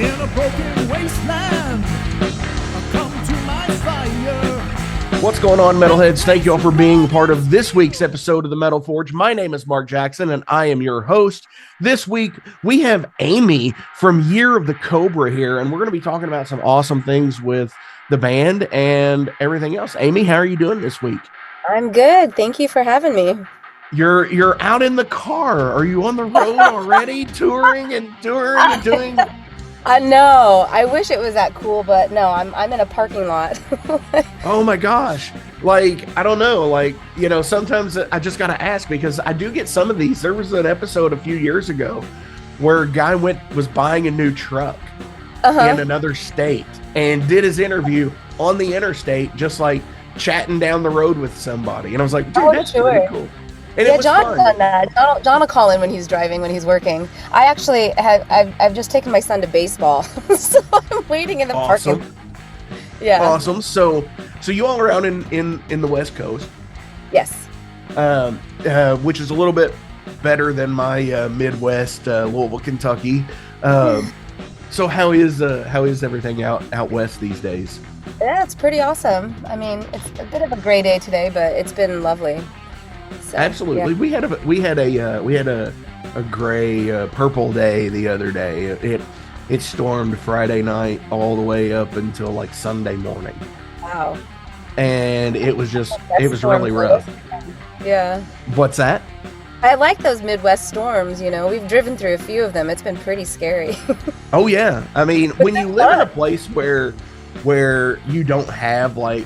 in a broken wasteland. Come to my fire. What's going on, metalheads? Thank you all for being part of this week's episode of the Metal Forge. My name is Mark Jackson, and I am your host. This week, we have Amy from Year of the Cobra here, and we're going to be talking about some awesome things with the band and everything else. Amy, how are you doing this week? I'm good. Thank you for having me. You're out in the car. Are you on the road already, touring and doing? I know. I wish it was that cool, but no, I'm in a parking lot. Oh my gosh. Like, I don't know. Like, you know, sometimes I just got to ask because I do get some of these. There was an episode a few years ago where a guy was buying a new truck in another state and did his interview on the interstate, just like chatting down the road with somebody. And I was like, dude, that's pretty cool. And yeah, John's done that. John will call in when he's driving, when he's working. I actually I've just taken my son to baseball, so I'm waiting in the parking. Yeah. Awesome. So you all are out in the West Coast. Yes. Which is a little bit better than my Midwest, Louisville, Kentucky. So how is everything out west these days? Yeah, it's pretty awesome. I mean, it's a bit of a gray day today, but it's been lovely. So, absolutely. Yeah. We had a gray purple day the other day. It stormed Friday night all the way up until like Sunday morning. Wow. And it was really rough. Yeah. What's that? I like those Midwest storms, you know. We've driven through a few of them. It's been pretty scary. Oh yeah. I mean, when you live in a place where you don't have like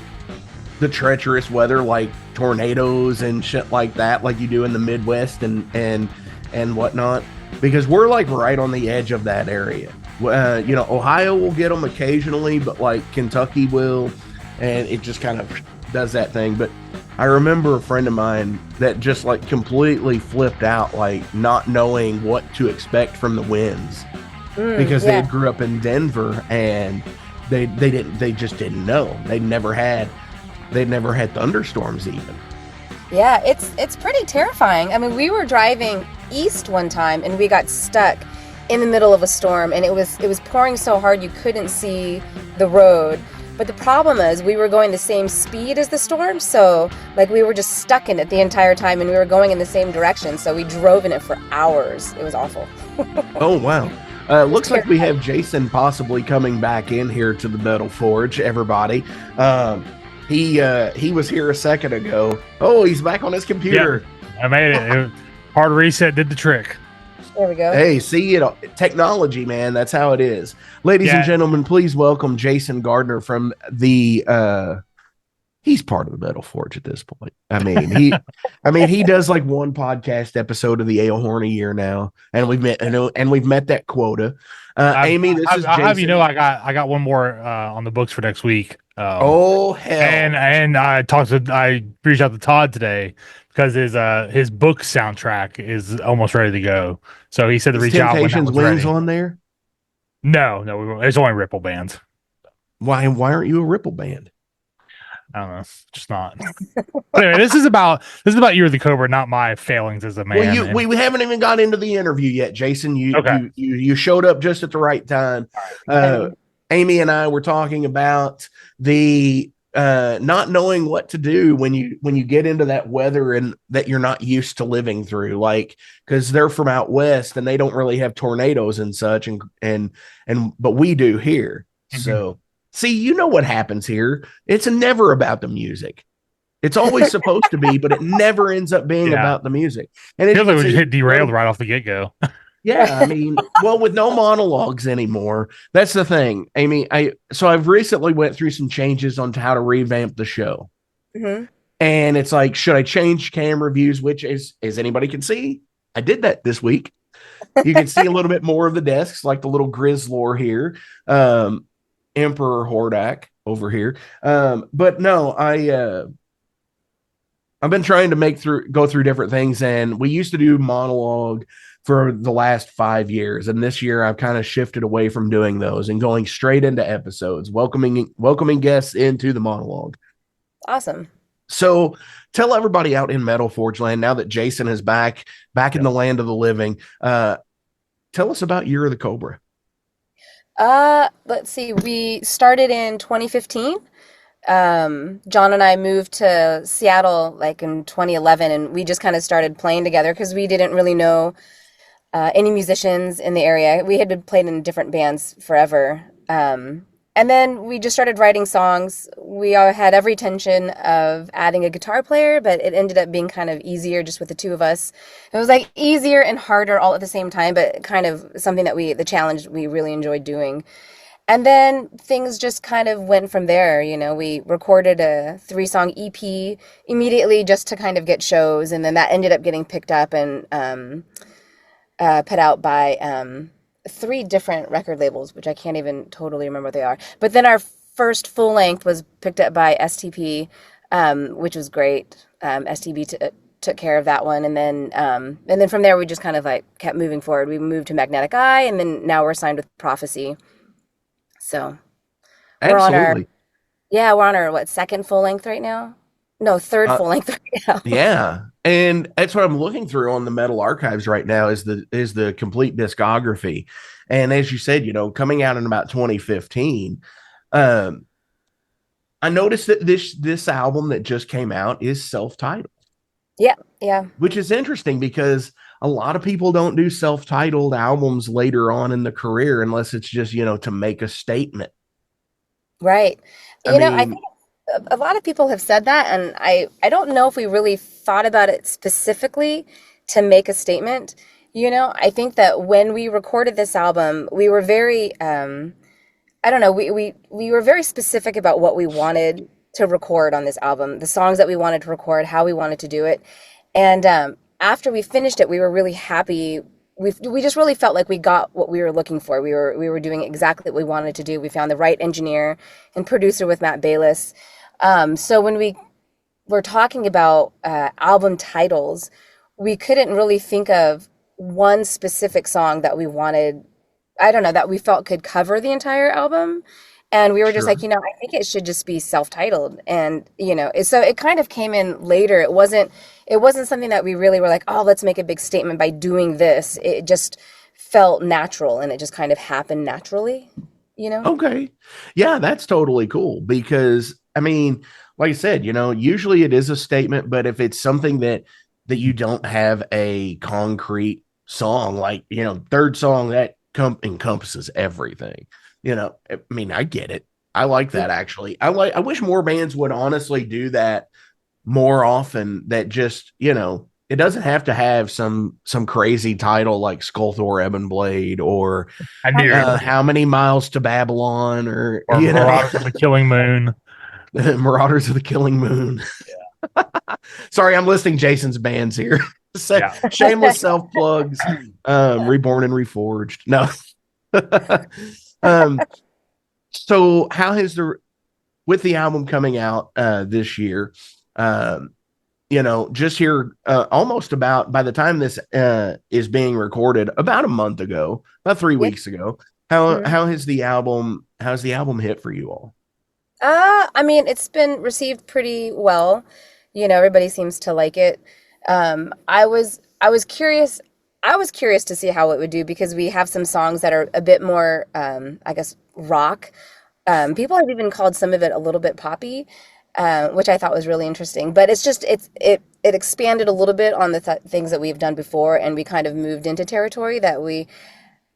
the treacherous weather like tornadoes and shit like that, like you do in the Midwest and whatnot, because we're like right on the edge of that area. You know, Ohio will get them occasionally, but like Kentucky will, and it just kind of does that thing. But I remember a friend of mine that just like completely flipped out, like not knowing what to expect from the winds because they grew up in Denver and they just didn't know. They'd never had thunderstorms even. Yeah, it's pretty terrifying. I mean, we were driving east one time and we got stuck in the middle of a storm, and it was pouring so hard you couldn't see the road. But the problem is we were going the same speed as the storm, so like we were just stuck in it the entire time, and we were going in the same direction, so we drove in it for hours. It was awful. Oh wow. Looks like we have Jason possibly coming back in here to the Metal Forge, everybody. He was here a second ago. Oh, he's back on his computer. Yep, I made it. Hard reset did the trick. There we go. Hey, see, technology, man. That's how it is. Ladies and gentlemen, please welcome Jason Gardner from the he's part of the Metal Forge at this point. I mean, he does like one podcast episode of the Ale Horn a year now, and we've met that quota. Amy, this is Jason. I'll have you know, I got one more on the books for next week. Oh hell! And I reached out to Todd today because his book soundtrack is almost ready to go. So he said to reach out when that was Wings ready. on there? No, it's only Ripple bands. Why aren't you a Ripple band? I don't know, just not. Anyway, this is about Year of the Cobra, not my failings as a man. Well, we haven't even got into the interview yet, Jason. You showed up just at the right time. Amy and I were talking about the not knowing what to do when you get into that weather and that you're not used to living through, like because they're from out west and they don't really have tornadoes and such, but we do here. Mm-hmm. So see, you know what happens here. It's never about the music. It's always supposed to be, but it never ends up being about the music. And it feels like we just hit derailed right off the get-go. Yeah, I mean, well, with no monologues anymore, that's the thing. Amy, I've recently went through some changes on how to revamp the show. Mm-hmm. And it's like, should I change camera views, which is, as anybody can see, I did that this week. You can see a little bit more of the desks, like the little Grizzlor here, Emperor Hordak over here. But no, I've been trying to go through different things, and we used to do monologue for the last 5 years. And this year I've kind of shifted away from doing those and going straight into episodes, welcoming guests into the monologue. Awesome. So tell everybody out in Metal Forge land, now that Jason is back in the land of the living, tell us about Year of the Cobra. Let's see. We started in 2015. John and I moved to Seattle like in 2011, and we just kind of started playing together because we didn't really know any musicians in the area. We had been playing in different bands forever. And then we just started writing songs. We all had every intention of adding a guitar player, but it ended up being kind of easier just with the two of us. It was like easier and harder all at the same time, but kind of something that the challenge we really enjoyed doing. And then things just kind of went from there. You know, we recorded a 3-song EP immediately just to kind of get shows, and then that ended up getting picked up and put out by 3 different record labels, which I can't even totally remember what they are. But then our first full length was picked up by STP, which was great. STP took care of that one, and then from there we just kind of like kept moving forward. We moved to Magnetic Eye, and then now we're signed with Prophecy. So Absolutely. we're on our what, second full length right now? No, third Uh, full length right now. yeah. And that's what I'm looking through on the Metal Archives right now is the complete discography. And as you said, coming out in about 2015, um, I noticed that this album that just came out is self-titled, Yeah, yeah. which is interesting because a lot of people don't do self-titled albums later on in the career unless it's just, to make a statement. Right. I I mean, think a lot of people have said that, and I don't know if we really thought about it specifically to make a statement. I think that when we recorded this album, we were very, I don't know, we were very specific about what we wanted to record on this album, the songs that we wanted to record, how we wanted to do it. And after we finished it, we were really happy. We just really felt like we got what we were looking for. We were doing exactly what we wanted to do. We found the right engineer and producer with Matt Bayless. So when we were talking about album titles, we couldn't really think of one specific song that we wanted, I don't know, that we felt could cover the entire album. And we were just like, sure. I think it should just be self-titled. And, so it kind of came in later. It wasn't something that we really were like, oh, let's make a big statement by doing this. It just felt natural, and it just kind of happened naturally, you know? Okay. Yeah, that's totally cool because I mean, like I said, usually it is a statement, but if it's something that you don't have a concrete song, like, third song that encompasses everything. I mean, I get it. I like that actually. I wish more bands would honestly do that more often, that just, it doesn't have to have some crazy title like Skullthor Ebon Blade or I knew you were gonna say, How Many Miles to Babylon or or Marauders of the Killing Moon. Marauders of the Killing Moon. Sorry, I'm listing Jason's bands here. So, Yeah. shameless self plugs. Reborn and Reforged. No. um, so how has with the album coming out this year? Um, just here almost about by the time this is being recorded, about a month ago, about 3 weeks ago. Mhm. How's the album hit for you all? I mean, it's been received pretty well. Everybody seems to like it. I was curious. I was curious to see how it would do because we have some songs that are a bit more, I guess, rock. People have even called some of it a little bit poppy, which I thought was really interesting. But it expanded a little bit on the things that we've done before, and we kind of moved into territory that we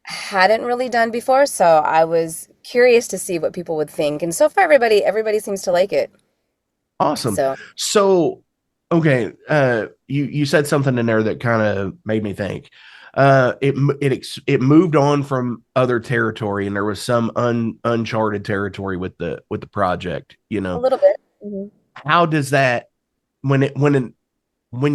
hadn't really done before. So I was curious to see what people would think, and so far everybody seems to like it. Awesome. So So, okay, you said something in there that kind of made me think. It moved on from other territory, and there was some uncharted territory with the project. a little bit. Hmm. How does that when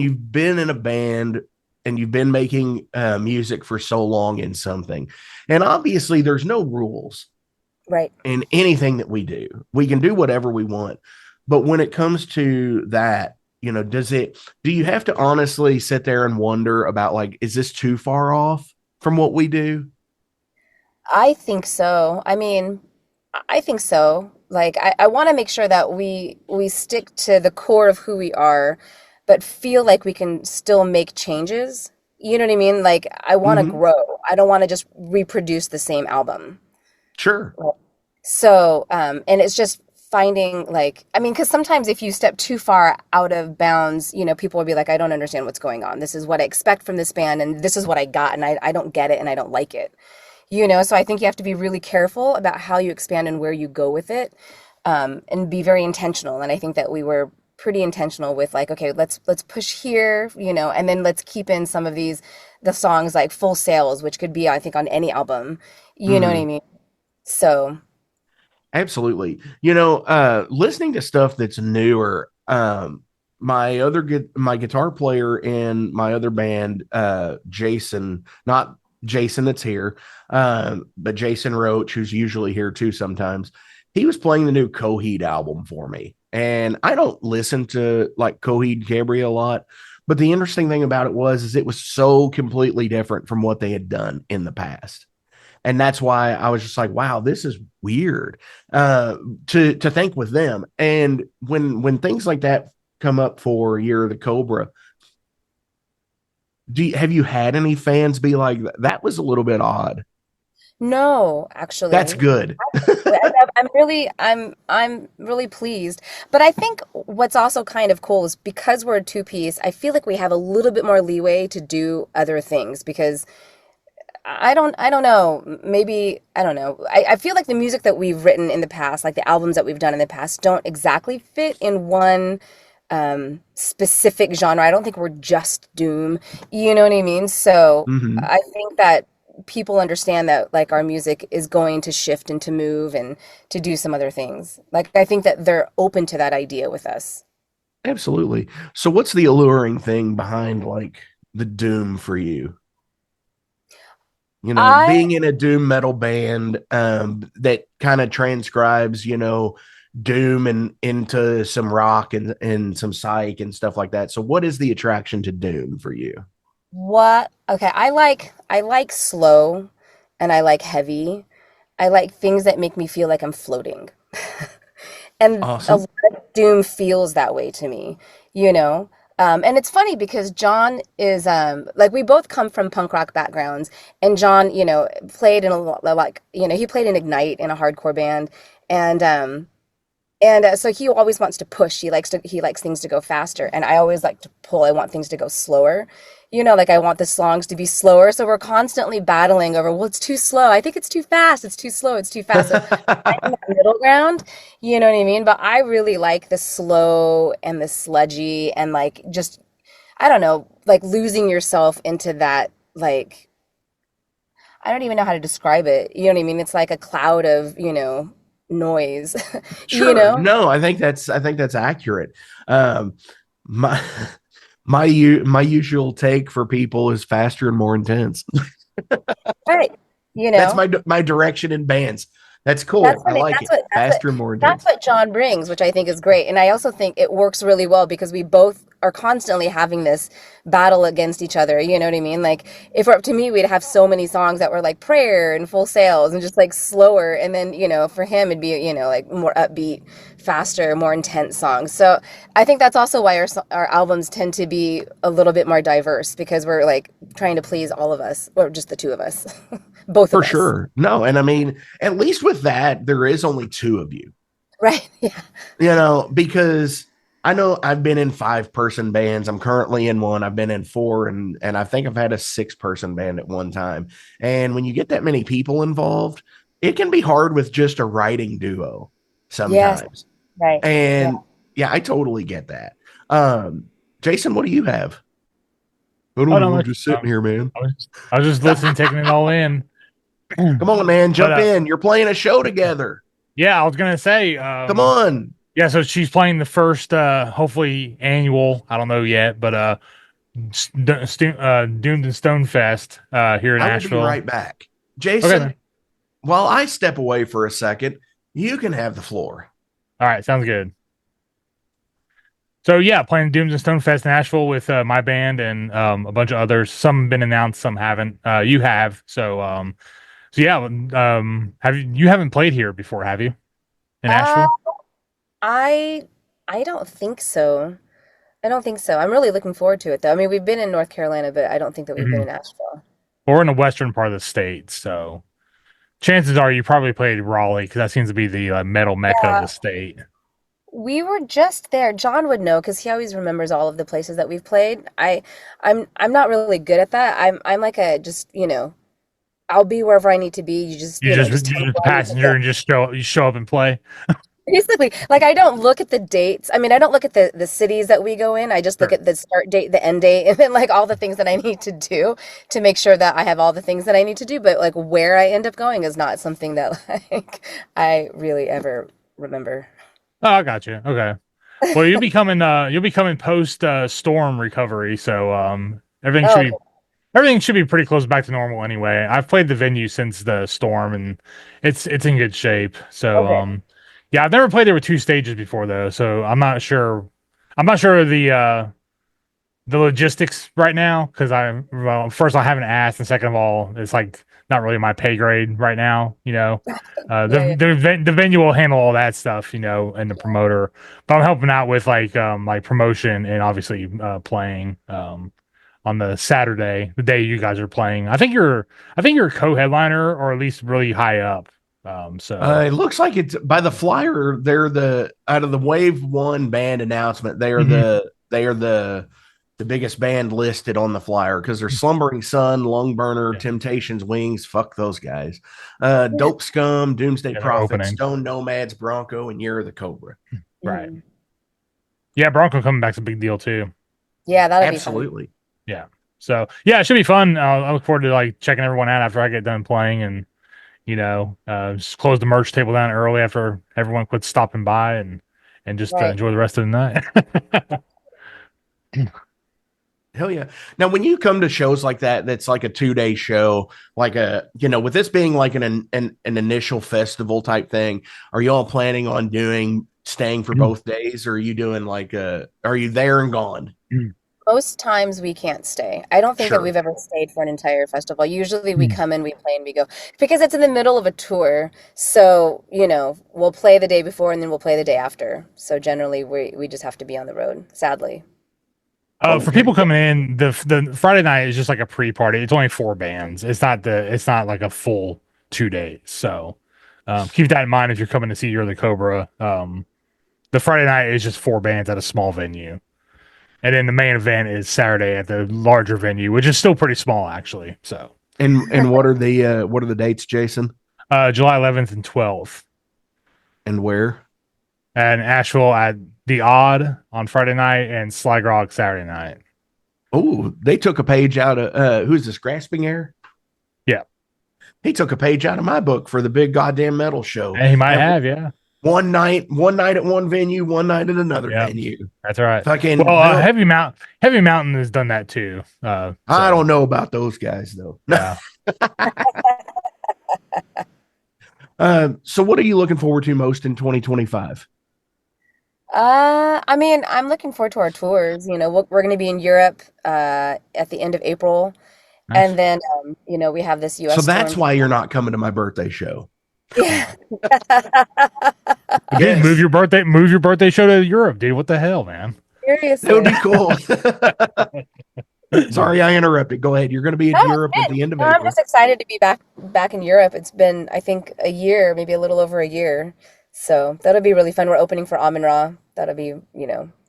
you've been in a band and you've been making music for so long in something, and obviously there's no rules Right. in anything that we do. We can do whatever we want. But when it comes to that, do you have to honestly sit there and wonder about like, is this too far off from what we do? I think so. I mean, I think so. Like I want to make sure that we stick to the core of who we are, but feel like we can still make changes. You know what I mean? Like I want to Hmm. grow. I don't want to just reproduce the same album. Sure. So, and it's just finding like, I mean, because sometimes if you step too far out of bounds, people will be like, I don't understand what's going on. This is what I expect from this band, and this is what I got, and I don't get it, and I don't like it. So I think you have to be really careful about how you expand and where you go with it, and be very intentional. And I think that we were pretty intentional with like, okay, let's push here, and then let's keep in some of the songs like Full Sails, which could be, I think, on any album. You know what I Mhm. mean? So. Absolutely. Listening to stuff that's newer, my guitar player in my other band, Jason, not Jason that's here, but Jason Roach, who's usually here too sometimes, he was playing the new Coheed album for me. And I don't listen to like Coheed Gabriel a lot, but the interesting thing about it is it was so completely different from what they had done in the past, and that's why I was just like, wow, this is weird, uh, to think with them. And when things like that come up for Year of the Cobra, have you had any fans be like, that was a little bit odd? No, That's actually. good. I'm really pleased. But I think what's also kind of cool is because we're a two-piece, I feel like we have a little bit more leeway to do other things because I don't know. Maybe I don't know. I feel like the music that we've written in the past, like the albums that we've done in the past, don't exactly fit in one specific genre. I don't think we're just doom. You know what I mean? So Hmm. I think that people understand that like our music is going to shift and to move and to do some other things. Like I think that they're open to that idea with us. Absolutely. So what's the alluring thing behind like the doom for you? I Being in a doom metal band, that kind of transcribes, doom and into some rock and some psych and stuff like that. So what is the attraction to doom for you? what okay, I like slow and I like heavy. I like things that make me feel like I'm floating. And a Awesome. lot of doom feels that way to me, you know? And it's funny because John is like we both come from punk rock backgrounds, and John, played in a lot like he played in Ignite in a hardcore band, and so he always wants to push. He likes things to go faster, and I always like to pull. I want things to go slower. Like I want the songs to be slower. So we're constantly battling over, well, it's too slow. I think it's too fast. It's too slow. It's too fast. So finding that middle ground, you know what I mean? But I really like the slow and the sludgy and like just I don't know, like losing yourself into that like I don't even know how to describe it. You know what I mean? It's like a cloud of, noise. you Sure. know? No, I think that's accurate. My my usual take for people is faster and more intense. Right. That's You know? my direction in bands. That's That's cool. I funny. like That's it. what that's what Faster and more that's intense. what John brings, which I think is great. And I also think it works really well because we both are constantly having this battle against each other. You know what I mean? Like if it were up to me, we'd have so many songs that were like prayer and full sails and just like slower. And then, for him it'd be, like more upbeat, faster, more intense songs. So I think that's also why our albums tend to be a little bit more diverse because we're like trying to please all of us, or just the two of us, both of For us. sure. No, and I mean, at least with that, there is only two of you. Right. Yeah. Because I know I've been in 5-person bands. I'm currently in one. I've been in four, and I think I've had a 6-person band at one time. And when you get that many people involved, it can be hard with just a writing duo Yes. sometimes. Right. Yeah. And yeah, I totally get that. Um, Jason, what do you have? I Oh, don't no, know. I'm much. just sitting here, man. I was just listening, taking it all in. Come on, man, But jump in. You're playing a show together. yeah, I was gonna say, Come on. yeah, so she's playing the first hopefully annual, I don't know yet, but Doomed and Stone Fest here in I will be Asheville. right back. Okay Jason, then. while I step away for a second, you can have the floor. All right, sounds good. So yeah, playing Dooms and Stone Fest in Asheville with my band and a bunch of others. Some have been announced, some haven't. You have. So yeah, you haven't played here before, have you? In Uh, Asheville? I I don't think so. I don't think so. I'm really looking forward to it though. I mean, we've been in North Carolina, but I don't think that we've been Hmm. in Asheville. Or in the western part of the state. So chances are you probably played Raleigh because that seems to be the metal mecca of Yeah, the state. we were just there. John would know because he always remembers all of the places that we've played. I'm not really good at that. I'm like a just, I'll be wherever I need to be. You just, just tell me You're just a where I need to go. passenger and just show up and play. Basically, like I don't look at the dates. I mean, I don't look at the cities that we go in. I just look Sure. at the start date, the end date, and then like all the things that I need to do to make sure that I have all the things that I need to do. But like where I end up going is not something that like I really ever remember. Oh, I got you. Okay. Well, you'll be coming post storm recovery, so Oh, okay. everything should be pretty close back to normal anyway. I've played the venue since the storm, and it's in good shape. So Okay. yeah, I've never played there with two stages before though, so I'm not sure. I'm not sure the logistics right now because well, first I haven't asked, and second of all, it's like not really my pay grade right now. Yeah, yeah. The venue will handle all that stuff, and the promoter, but I'm helping out with like promotion and obviously playing on the Saturday, the day you guys are playing. I think you're a co-headliner or at least really high up. So It looks like it's by the flyer. They're the out of the Wave One band announcement. mhm. They are the biggest band listed on the flyer because they're Slumbering Sun, Lungburner, Yeah, Temptations, Wings. Fuck those guys. Dope Scum, Doomsday yeah, they're Prophets, opening. Stone Nomads, Bronco, and Year of the Cobra. Right. Mhm. Yeah, Bronco coming back's a big deal too. Yeah, that'll be fun. Absolutely. Yeah. So yeah, it should be fun. I look forward to like checking everyone out after I get done playing, and just close the merch table down early after everyone quits stopping by, and just Right. enjoy the rest of the night. Hell yeah. Now, when you come to shows like that, that's like a 2 day show, like with this being like an initial festival type thing, are you all planning on staying for both days, or are you doing are you there and gone? Most times we can't stay. I don't think that Sure. we've ever stayed for an entire festival. Usually we Mm. come in, we play, and we go because it's in the middle of a tour. So, we'll play the day before and then we'll play the day after. So generally we just have to be on the road, sadly. For Okay. people coming in, the Friday night is just like a pre-party. It's only four bands. It's not like a full 2 days. So keep that in mind if you're coming to see You're the Cobra. The Friday night is just four bands at a small venue. And then the main event is Saturday at the larger venue, which is still pretty small actually. So And what are the dates, Jason? July 11th and 12th, And where? and Asheville at the Odd on Friday night and Sly Grog Saturday night. Oh, they took a page out of who's this? Grasping Air? Yeah, He took a page out of my book for the big goddamn metal show. and he might And have, yeah, one night at one venue, one night at another yeah, venue. that's right. Fucking Well, hell. Heavy Mountain has done that too. I So don't know about those guys though. yeah. So what are you looking forward to most in 2025? I mean, I'm looking forward to our tours. We're going to be in Europe at the end of April, Nice. and then we have this So US tour. that's why you're not coming to my birthday show. Yeah. I Dude, guess move your birthday show to Europe, dude. What the hell, man? that would Seriously. be cool. Sorry, I interrupted. Go ahead. You're going to be in No, it's Europe at good. the end of No, I'm April. just excited to be back in Europe. It's been, I think, a year, maybe a little over a year. So that'll be really fun. We're opening for Amun Ra. That'll be,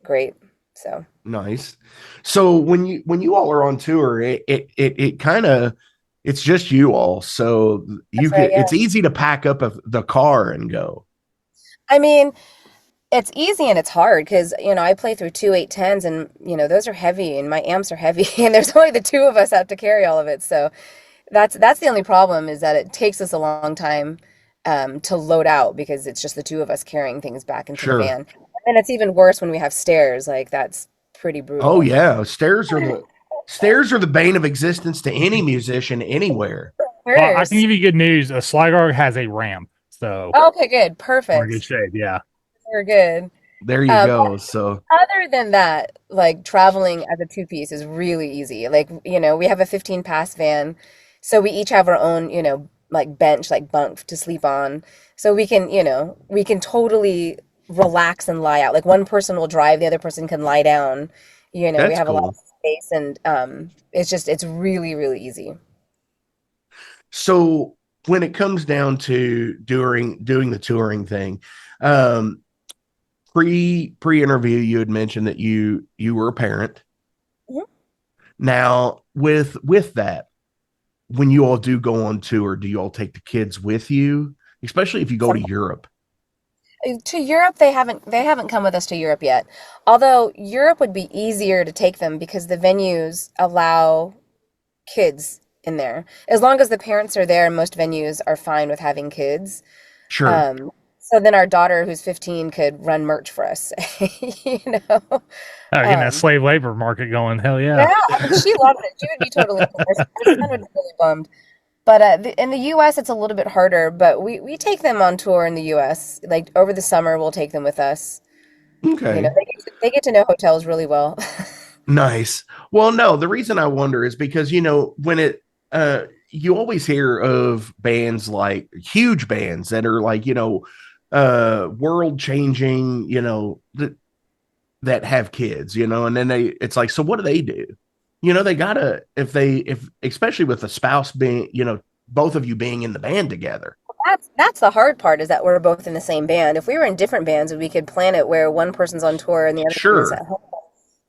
great. So Nice. So when you all are on tour, it kind of it's just you all. So that's right. Yeah. it's easy to pack up the car and go. I mean, it's easy and it's hard because, I play through two 810s and, those are heavy and my amps are heavy and there's only the two of us out to carry all of it. So that's the only problem is that it takes us a long time to load out because it's just the two of us carrying things back into the Sure. van. And it's even worse when we have stairs. Like that's pretty Oh brutal. yeah, stairs are the bane of existence to any musician anywhere. Well, I can Worse. give you good news. A Sligar has a ramp, so Okay, good. we're in good Perfect. shape. Yeah. We're good. There you Um, go. So Other than that, like traveling as a two-piece is really easy. Like, we have a 15 pass van, so we each have our own, like bench, like bunk to sleep on. So we can totally relax and lie out. Like one person will drive, the other person can lie down. We that's have a lot of cool. space and it's really, really easy. So when it comes down to doing the touring thing, um, pre interview, you had mentioned that you were a parent. Mhm. Now, with that, when you all do go on tour, do you all take the kids with you, especially if you go to Europe? To Europe, they haven't come with us to Europe yet. Although Europe would be easier to take them because the venues allow kids in there. As long as the parents are there, most venues are fine with having kids. Sure. Um, so then our daughter, who's 15, could run merch for us, you know. Oh, getting that Um, slave labor market going. Hell yeah, yeah. I mean, she loved it. She would be totally into it. Her son would be really bummed. But in the U.S., it's a little bit harder. But we take them on tour in the U.S. Like over the summer, we'll take them with us. You know, Okay. they get to know hotels really well. Nice. Well, no, the reason I wonder is because, when you always hear of bands like huge bands that are like, world changing, that have kids, and then it's like, so what do they do? They gotta, if especially with the spouse being, both of you being in the band together. That's the hard part is that we're both in the same band. If we were in different bands, we could plan it where one person's on tour and the other one is Sure. at home.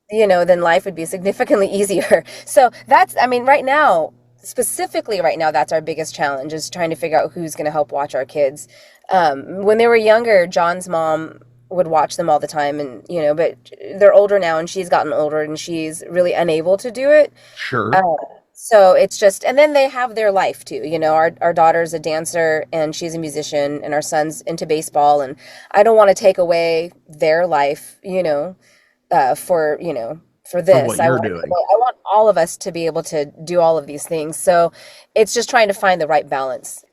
Then life would be significantly easier. So that's, I mean, right now, specifically right now, that's our biggest challenge is trying to figure out who's going to help watch our kids. When they were younger, John's mom would watch them all the time, and but they're older now, and she's gotten older, and she's really unable to do it. Sure. Uh, so it's just, and then they have their life too. Our daughter's a dancer and she's a musician, and our son's into baseball, and I don't want to take away their life, for For what this. I you're want doing. I want all of us to be able to do all of these things. So it's just trying to find the right balance.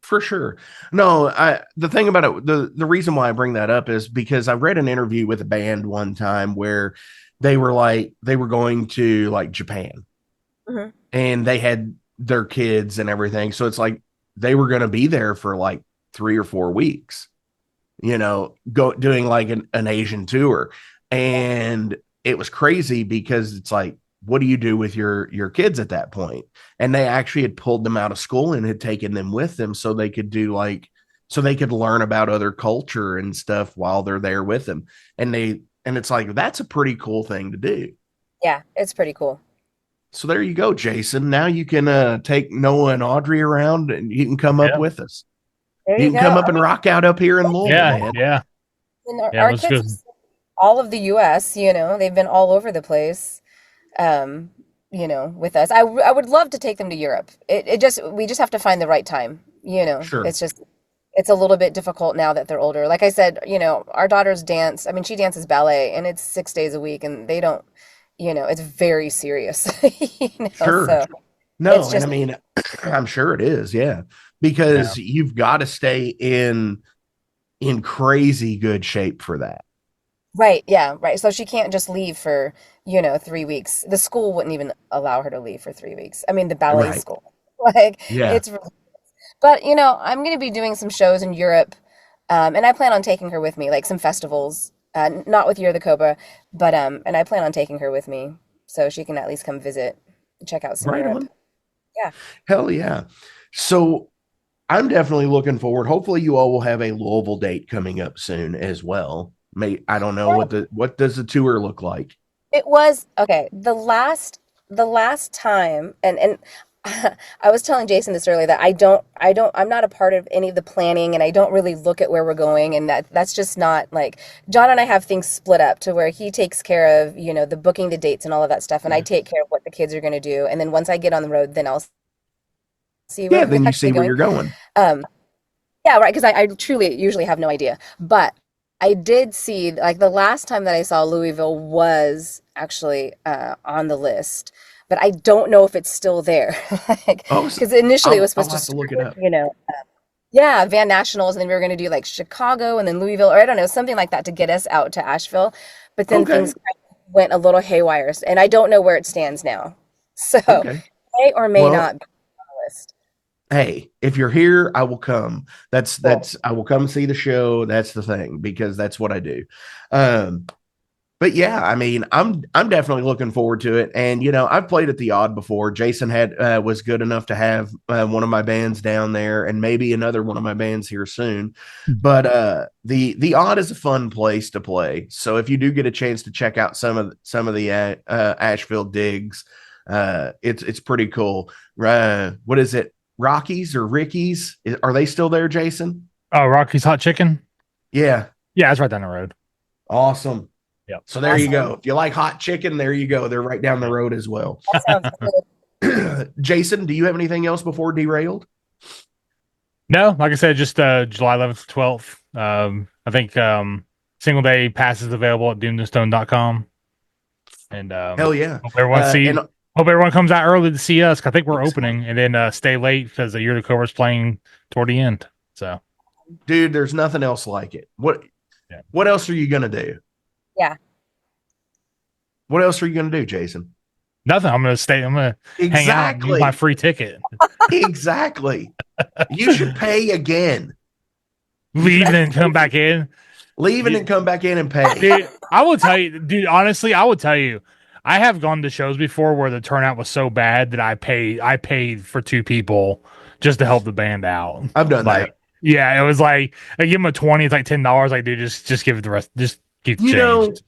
For sure. No, the thing about it, the reason why I bring that up is because I read an interview with a band one time where they were going to like Japan, Hmm. and they had their kids and everything. So it's like they were going to be there for like 3 or 4 weeks, go doing like an Asian tour. And it was crazy because it's like, what do you do with your kids at that point? And they actually had pulled them out of school and had taken them with them so they could so they could learn about other culture and stuff while they're there with them. And it's like, that's a pretty cool thing to do. Yeah, it's pretty cool. So there you go, Jason. Now you can take Noah and Audrey around, and you can come up Yeah. with us. There You you can go. come up I and mean, rock out up here in Louisville, Yeah. man. Yeah. and our, Yeah. our Let's kids go. have seen all of the US, they've been all over the place. Um, with us. I would love to take them to Europe. We just have to find the right time. Sure. It's a little bit difficult now that they're older. Like I said, our daughters dance. I mean, she dances ballet and it's 6 days a week and they don't, it's very serious, Sure. so No, it's and I just, mean, I'm sure it is, yeah, Yeah. because you've got to stay in crazy good shape for that. right. Yeah. Right. So she can't just leave for, 3 weeks. The school wouldn't even allow her to leave for 3 weeks. I mean, the ballet Right. school, like Yeah. it's, but I'm going to be doing some shows in Europe. And I plan on taking her with me, like some festivals, not with Year of the Cobra, but and I plan on taking her with me so she can at least come visit and check out some Right Europe. on. Yeah. Hell yeah. So I'm definitely looking forward. Hopefully you all will have a Louisville date coming up soon as well. I don't know what does the tour look like? It was okay. The last time, and I was telling Jason this earlier that I'm not a part of any of the planning, and I don't really look at where we're going, and that's just not like John and I have things split up to where he takes care of the booking the dates and all of that stuff, and I take care of what the kids are going to do, and then once I get on the road, then I'll see Yeah, where we're then you actually see where going. you're going. Um, Yeah, right, because I truly usually have no idea. But I did see, like, the last time that I saw Louisville was actually on the list, but I don't know if it's still there. Like, Oh, because initially it was I'll supposed to have to start look it with, up. yeah, Van Nationals, and then we were going to do like Chicago and then Louisville, or I don't know, something like that to get us out to Asheville. But then Okay. things kind of went a little haywire, and I don't know where it stands now. So, Okay. may or may Well, not be on the list. hey, if you're here, I will come. Cool. I will come see the show. That's the thing because that's what I do. Um, but yeah, I mean, I'm definitely looking forward to it. And I've played at the Odd before. Jason was good enough to have one of my bands down there, and maybe another one of my bands here soon. But the Odd is a fun place to play. So if you do get a chance to check out some of the Asheville digs, it's pretty cool. What is it? Rockies or Rickies? Are they still there, Jason? Oh, Rocky's Hot Chicken. Yeah. Yeah, it's right down the road. Awesome. Yep. So there you go. If you like hot chicken, there you go. They're right down the road as well. That sounds good. Jason, do you have anything else before Derailed? No, like I said, just July 11th to 12th. I think single day passes available at doomtostone.com. And hell yeah. Hope everyone comes out early to see us. I think we're opening, and then stay late because the Year to Cobra's playing toward the end. So, dude, there's nothing else like it. What else are you gonna do? Yeah. What else are you gonna do, Jason? Nothing. I'm gonna stay. I'm gonna hang out and use my free ticket. Exactly. You should pay again. Leave and come back in. Leaving and come back in and pay. Dude, I will tell you, dude, honestly, I will tell you, I have gone to shows before where the turnout was so bad that I paid for two people just to help the band out. I've done that. Yeah, it was like I give them a 20, it's like $10. Like, dude, just give it the rest. Just keep the change.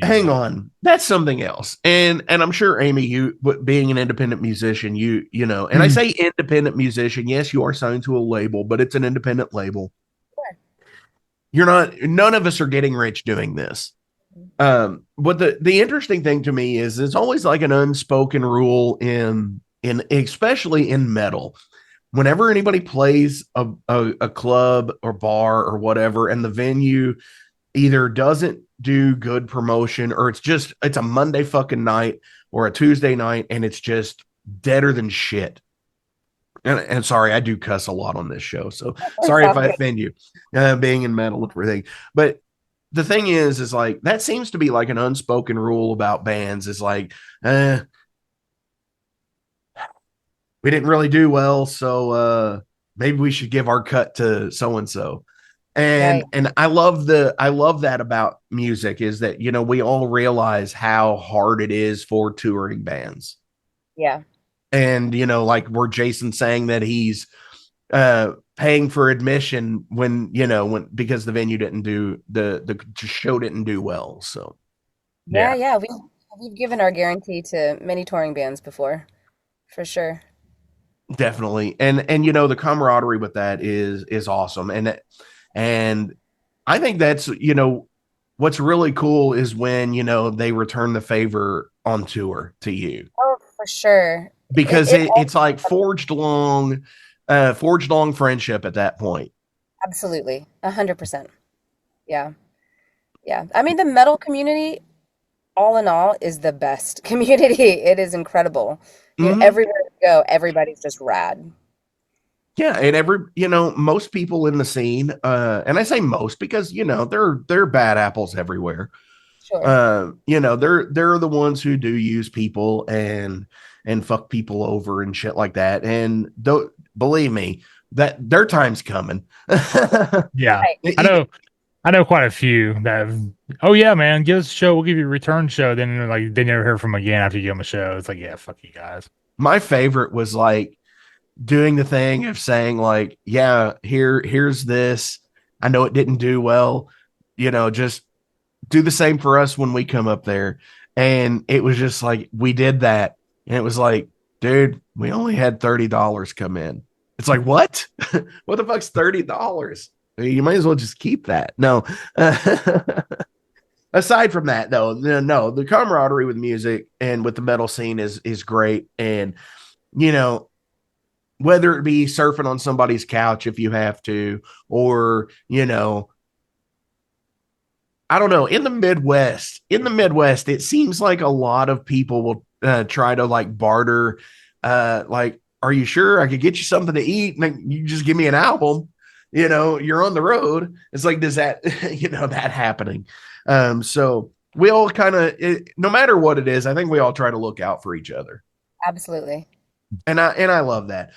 Hang on. That's something else. And I'm sure, Amy, you being an independent musician, you know, and I say independent musician, yes, you are signed to a label, but it's an independent label. None of us are getting rich doing this. But the interesting thing to me is it's always like an unspoken rule in especially in metal. Whenever anybody plays a club or bar or whatever, and the venue either doesn't do good promotion, or it's a Monday fucking night or a Tuesday night, and it's just deader than shit. And sorry, I do cuss a lot on this show, so sorry if I offend you, being in metal and everything. But the thing is like, that seems to be like an unspoken rule about bands, is like, we didn't really do well, so maybe we should give our cut to so and so. And I love that about music, is that, you know, we all realize how hard it is for touring bands. Yeah. And, you know, like where Jason's saying that he's paying for admission because the venue didn't do the show didn't do well. So yeah, we've given our guarantee to many touring bands before, for sure. Definitely. And you know, the camaraderie with that is awesome. And I think that's, you know, what's really cool is when, you know, they return the favor on tour to you. Oh, for sure. Because it's like forged long friendship at that point. Absolutely. 100%. Yeah. Yeah. I mean, the metal community, all in all, is the best community. It is incredible. Everywhere you go, everybody's just rad. Yeah, and most people in the scene, and I say most because, you know, there are bad apples everywhere. Sure. You know, they're the ones who do use people and fuck people over and shit like that. And believe me, that their time's coming. Yeah, I know quite a few that oh yeah, man, give us a show, we'll give you a return show. Then like they never hear from them again after you give them a show. It's like, yeah, fuck you guys. My favorite was like doing the thing of saying like, yeah, here's this. I know it didn't do well, you know, just do the same for us when we come up there. And it was just like, we did that. And it was like, dude, we only had $30 come in. It's like, what? What the fuck's $30? I mean, you might as well just keep that. No. Aside from that, though, no, the camaraderie with music and with the metal scene is great. And, you know, whether it be surfing on somebody's couch if you have to, or, you know, I don't know, in the Midwest, it seems like a lot of people will try to like barter, like, are you sure I could get you something to eat? And you just give me an album, you know, you're on the road. It's like, does that, you know, that happening? So we all kind of, no matter what it is, I think we all try to look out for each other. Absolutely. And I love that.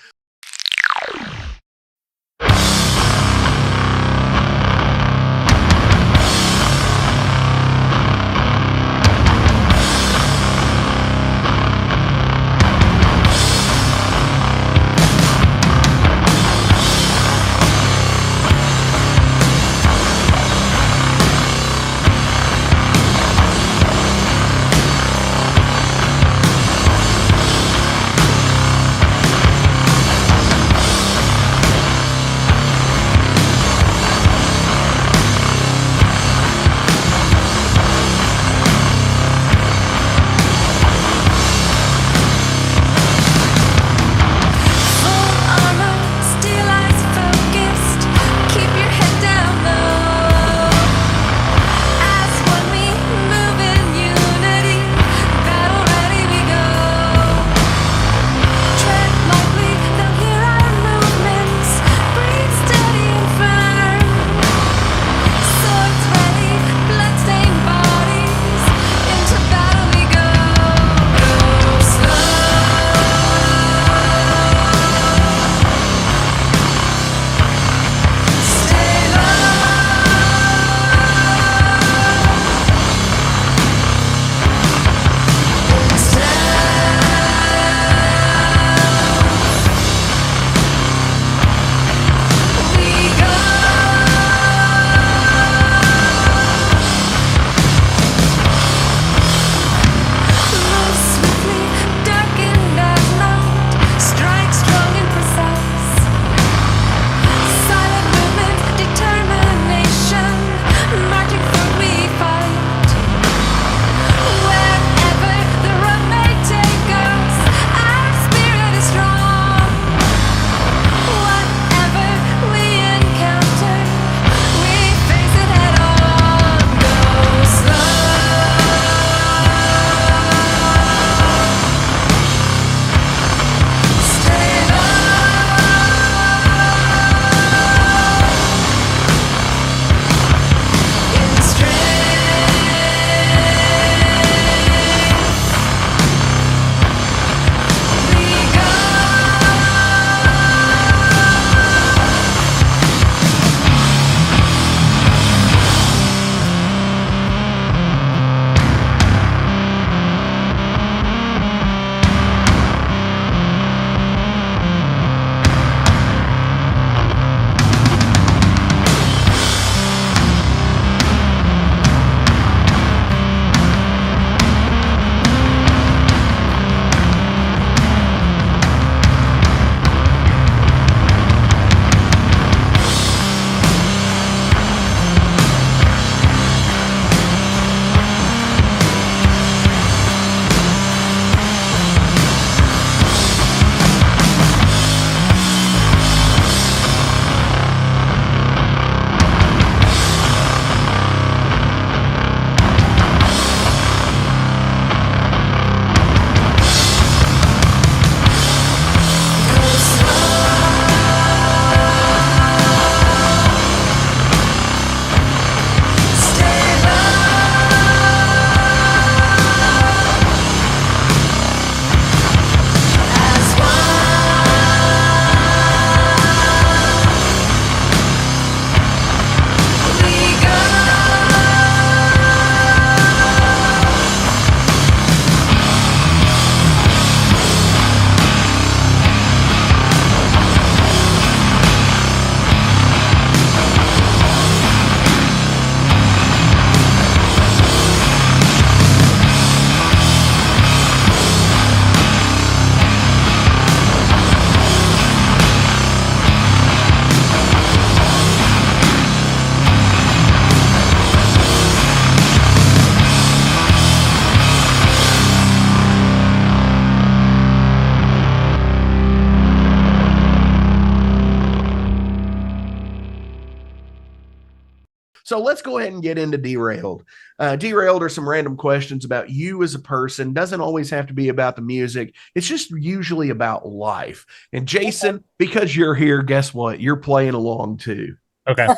So let's go ahead and get into Derailed. Derailed are some random questions about you as a person. Doesn't always have to be about the music. It's just usually about life. And Jason, because you're here, guess what? You're playing along too. Okay.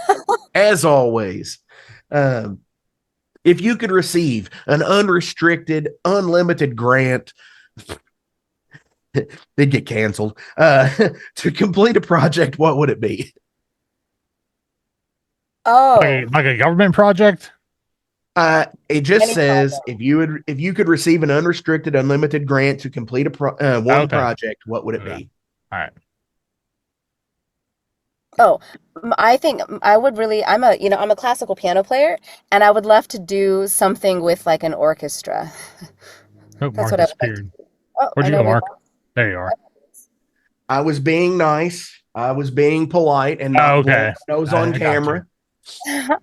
As always. If you could receive an unrestricted, unlimited grant, they'd get canceled, to complete a project, what would it be? Oh, Like a government project? It just Any says project. if you could receive an unrestricted, unlimited grant to complete a one Okay. project, what would it Okay. be? All right. Oh, I think I would really, I'm a classical piano player, and I would love to do something with like an orchestra. Oh, That's Mark what I would like to disappeared. do. Oh, Where'd I you know go, we Mark? There you are. I was being nice. I was being polite and Oh, not blowing okay. my nose on I got you. camera. lost.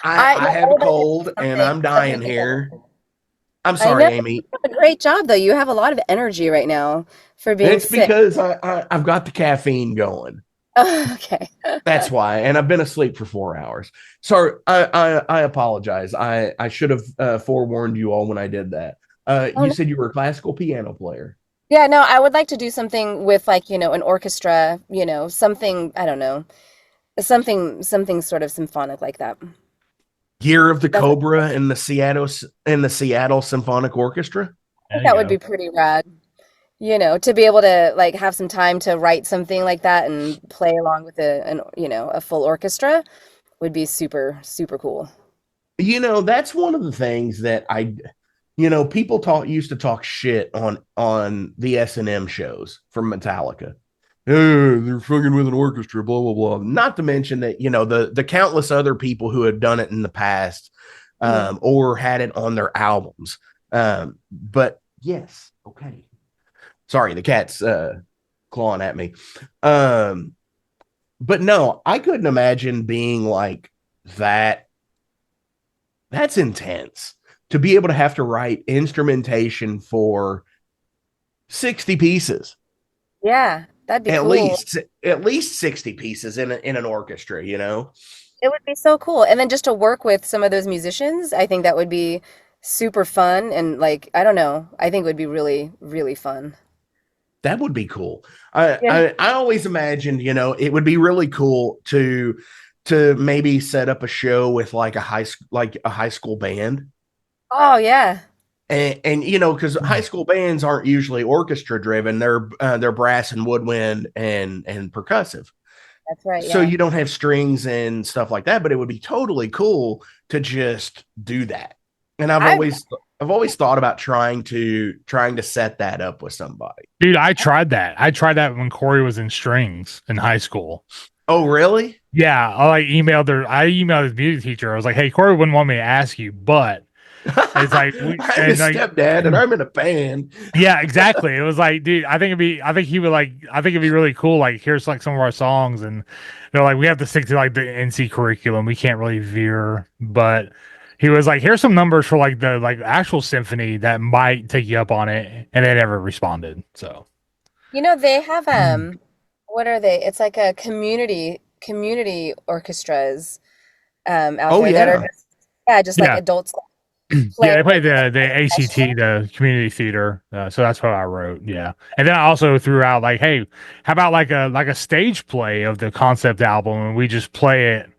I No, I have a would like to do cold and I'm something dying here. together. I'm I sorry, know Amy. you have a great job though. You have a lot of energy right now for being It's sick. because I've got the caffeine going. Oh, okay. That's why, and I've been asleep for 4 hours. Sorry, I apologize. I should have forewarned you all when I did that. Oh, You no. said you were a classical piano player. Yeah, no, I would like to do something with like, an orchestra, something, I don't know, something sort of symphonic like that. Year of the That's, Cobra in the Seattle Symphonic Orchestra. I think There you that would go. be pretty rad, to be able to like have some time to write something like that and play along with a full orchestra would be super, super cool. That's one of the things that people used to talk shit on the S&M shows from Metallica. They're fucking with an orchestra, blah blah blah. Not to mention that the countless other people who had done it in the past, Mhm. or had it on their albums. But yes, okay. Sorry, the cat's clawing at me. Um, but no, I couldn't imagine being like that. That's intense to be able to have to write instrumentation for 60 pieces, Yeah, that'd be at cool. least at least 60 pieces in an orchestra. It would be so cool. And then just to work with some of those musicians, I think that would be super fun and like, I don't know, I think it would be really, really fun. That would be cool. I Yeah. I, I always imagined, it would be really cool to maybe set up a show with like a high school band. Oh yeah. And because high school bands aren't usually orchestra driven, they're brass and woodwind and percussive. That's right. So Yeah. you don't have strings and stuff like that, but it would be totally cool to just do that. And I've I always thought about trying to set that up with somebody. Dude, I tried that. I tried that when Corey was in strings in high school. Oh, really? Yeah, I emailed his music teacher. I was like, "Hey, Corey wouldn't want me to ask you, but it's like I'm his stepdad and I'm in a band. yeah, exactly. It was like, dude, I think it'd be really cool. Like, here's like some of our songs, and they're like, we have to stick to like the NC curriculum. We can't really veer, but he was like, here's some numbers for like the like actual symphony that might take you up on it, and they never responded. So, they have what are they? It's like a community orchestras out Oh there that are yeah. just like yeah, adults yeah, playing they played like the ACT, session. the community theater. So that's what I wrote. Yeah, and then I also threw out like, hey, how about like a stage play of the concept album, and we just play it,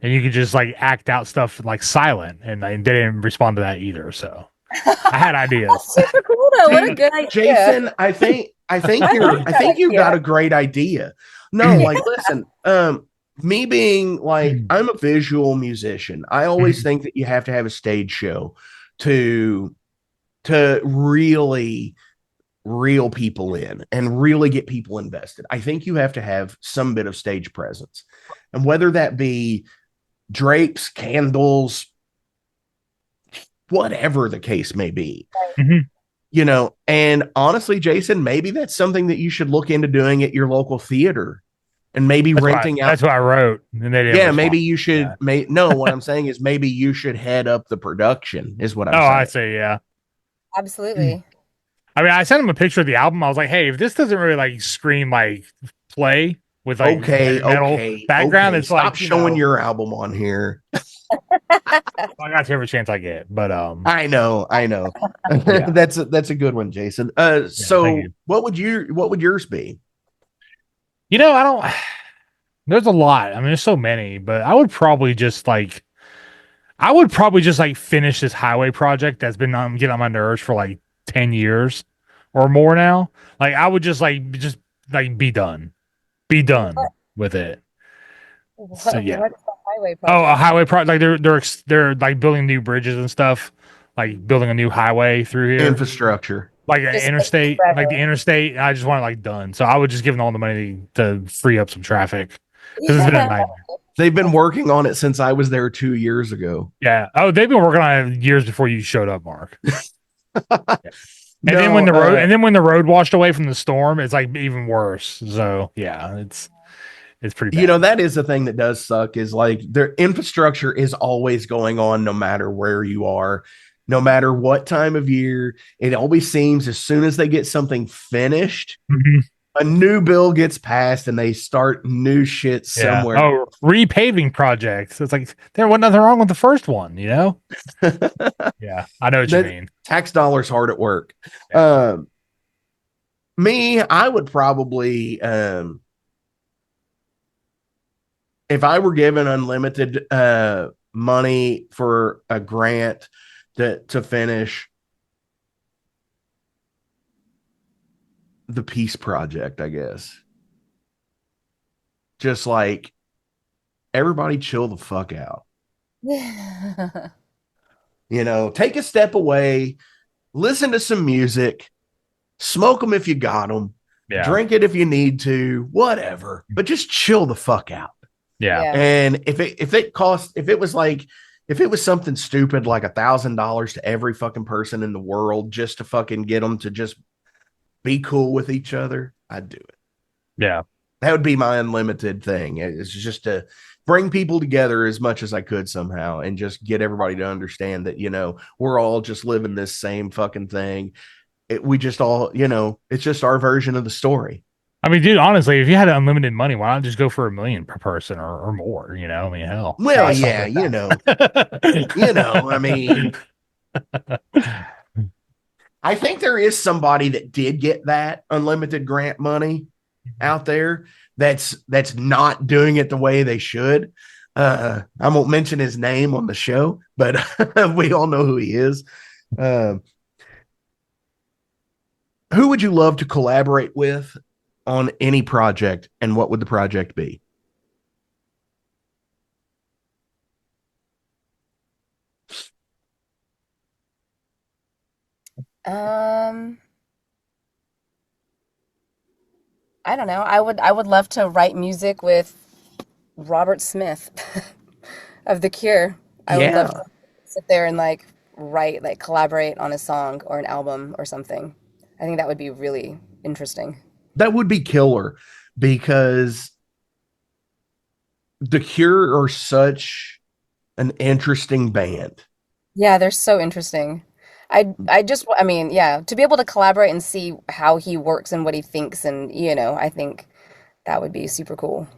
and you could just like act out stuff like silent, and they didn't respond to that either. So I had ideas. That's super cool though. What a Dude, good idea. Jason, I think I you're love I that think you idea. got a great idea. No, like listen, me being like I'm a visual musician. I always think that you have to have a stage show to really reel people in and really get people invested. I think you have to have some bit of stage presence. And whether that be drapes, candles, whatever the case may be, Mhm. and honestly, Jason, maybe that's something that you should look into doing at your local theater and maybe renting out. That's what I wrote, and they didn't Yeah, respond. maybe you should. Yeah. No, what I'm saying is maybe you should head up the production. Is what I'm Oh, I saying. see. Yeah. Absolutely. I mean, I sent him a picture of the album. I was like, hey, if this doesn't really like scream like play, with like Okay, heavy metal background. okay. It's Stop like, showing your album on here. I got you every chance I get, but I know, I know. yeah, That's a good one, Jason. yeah, thank So you. what would yours be? I don't. There's a lot. I mean, there's so many, but I would probably just like finish this highway project that's been getting on my nerves for like 10 years or more now. Like I would just like be done with it. So yeah. What is the highway Oh, a project? highway project. Like they're like building new bridges and stuff, like building a new highway through here, Infrastructure. like an Just takes interstate, like the forever. interstate. I just want it like done. So I would just give them all the money to free up some traffic because it's been a Yeah. nightmare. They've been working on it since I was there 2 years ago. Yeah. Oh, they've been working on it years before you showed up, Mark. Yeah. And then No, when the road washed away from the storm, it's like even worse. So yeah, it's pretty you know, bad. that is the thing that does suck is like their infrastructure is always going on no matter where you are, no matter what time of year. It always seems as soon as they get something finished, Mhm. a new bill gets passed and they start new shit Yeah. somewhere. Oh, repaving projects. It's like there was nothing wrong with the first one, you know? Yeah, I know what you That mean. tax dollars hard at work. Yeah. Me, I would probably if I were given unlimited money for a grant to finish the peace project, I guess. Just like everybody chill the fuck out. You know, take a step away, listen to some music, smoke them if you got them, Yeah. drink it if you need to, whatever, but just chill the fuck out. Yeah. Yeah. And if it was something stupid like $1,000 to every fucking person in the world just to fucking get them to just be cool with each other, I'd do it. Yeah. That would be my unlimited thing. It's just to bring people together as much as I could somehow and just get everybody to understand that, you know, we're all just living this same fucking thing. We just all, you know, it's just our version of the story. I mean, dude, honestly, if you had unlimited money, why not just go for $1 million per person or more? You know, I mean, hell. Well, Try yeah, something you know, I mean, I think there is somebody that did get that unlimited grant money out there that's not doing it the way they should. I won't mention his name on the show, but we all know who he is. Who would you love to collaborate with on any project, and what would the project be? Um, I don't know. I would love to write music with Robert Smith of The Cure. I would love Yeah, to sit there and like write, like collaborate on a song or an album or something. I think that would be really interesting. that would be killer because the Cure are such an interesting band. Yeah, they're so interesting. I mean, yeah, to be able to collaborate and see how he works and what he thinks and, I think that would be super cool.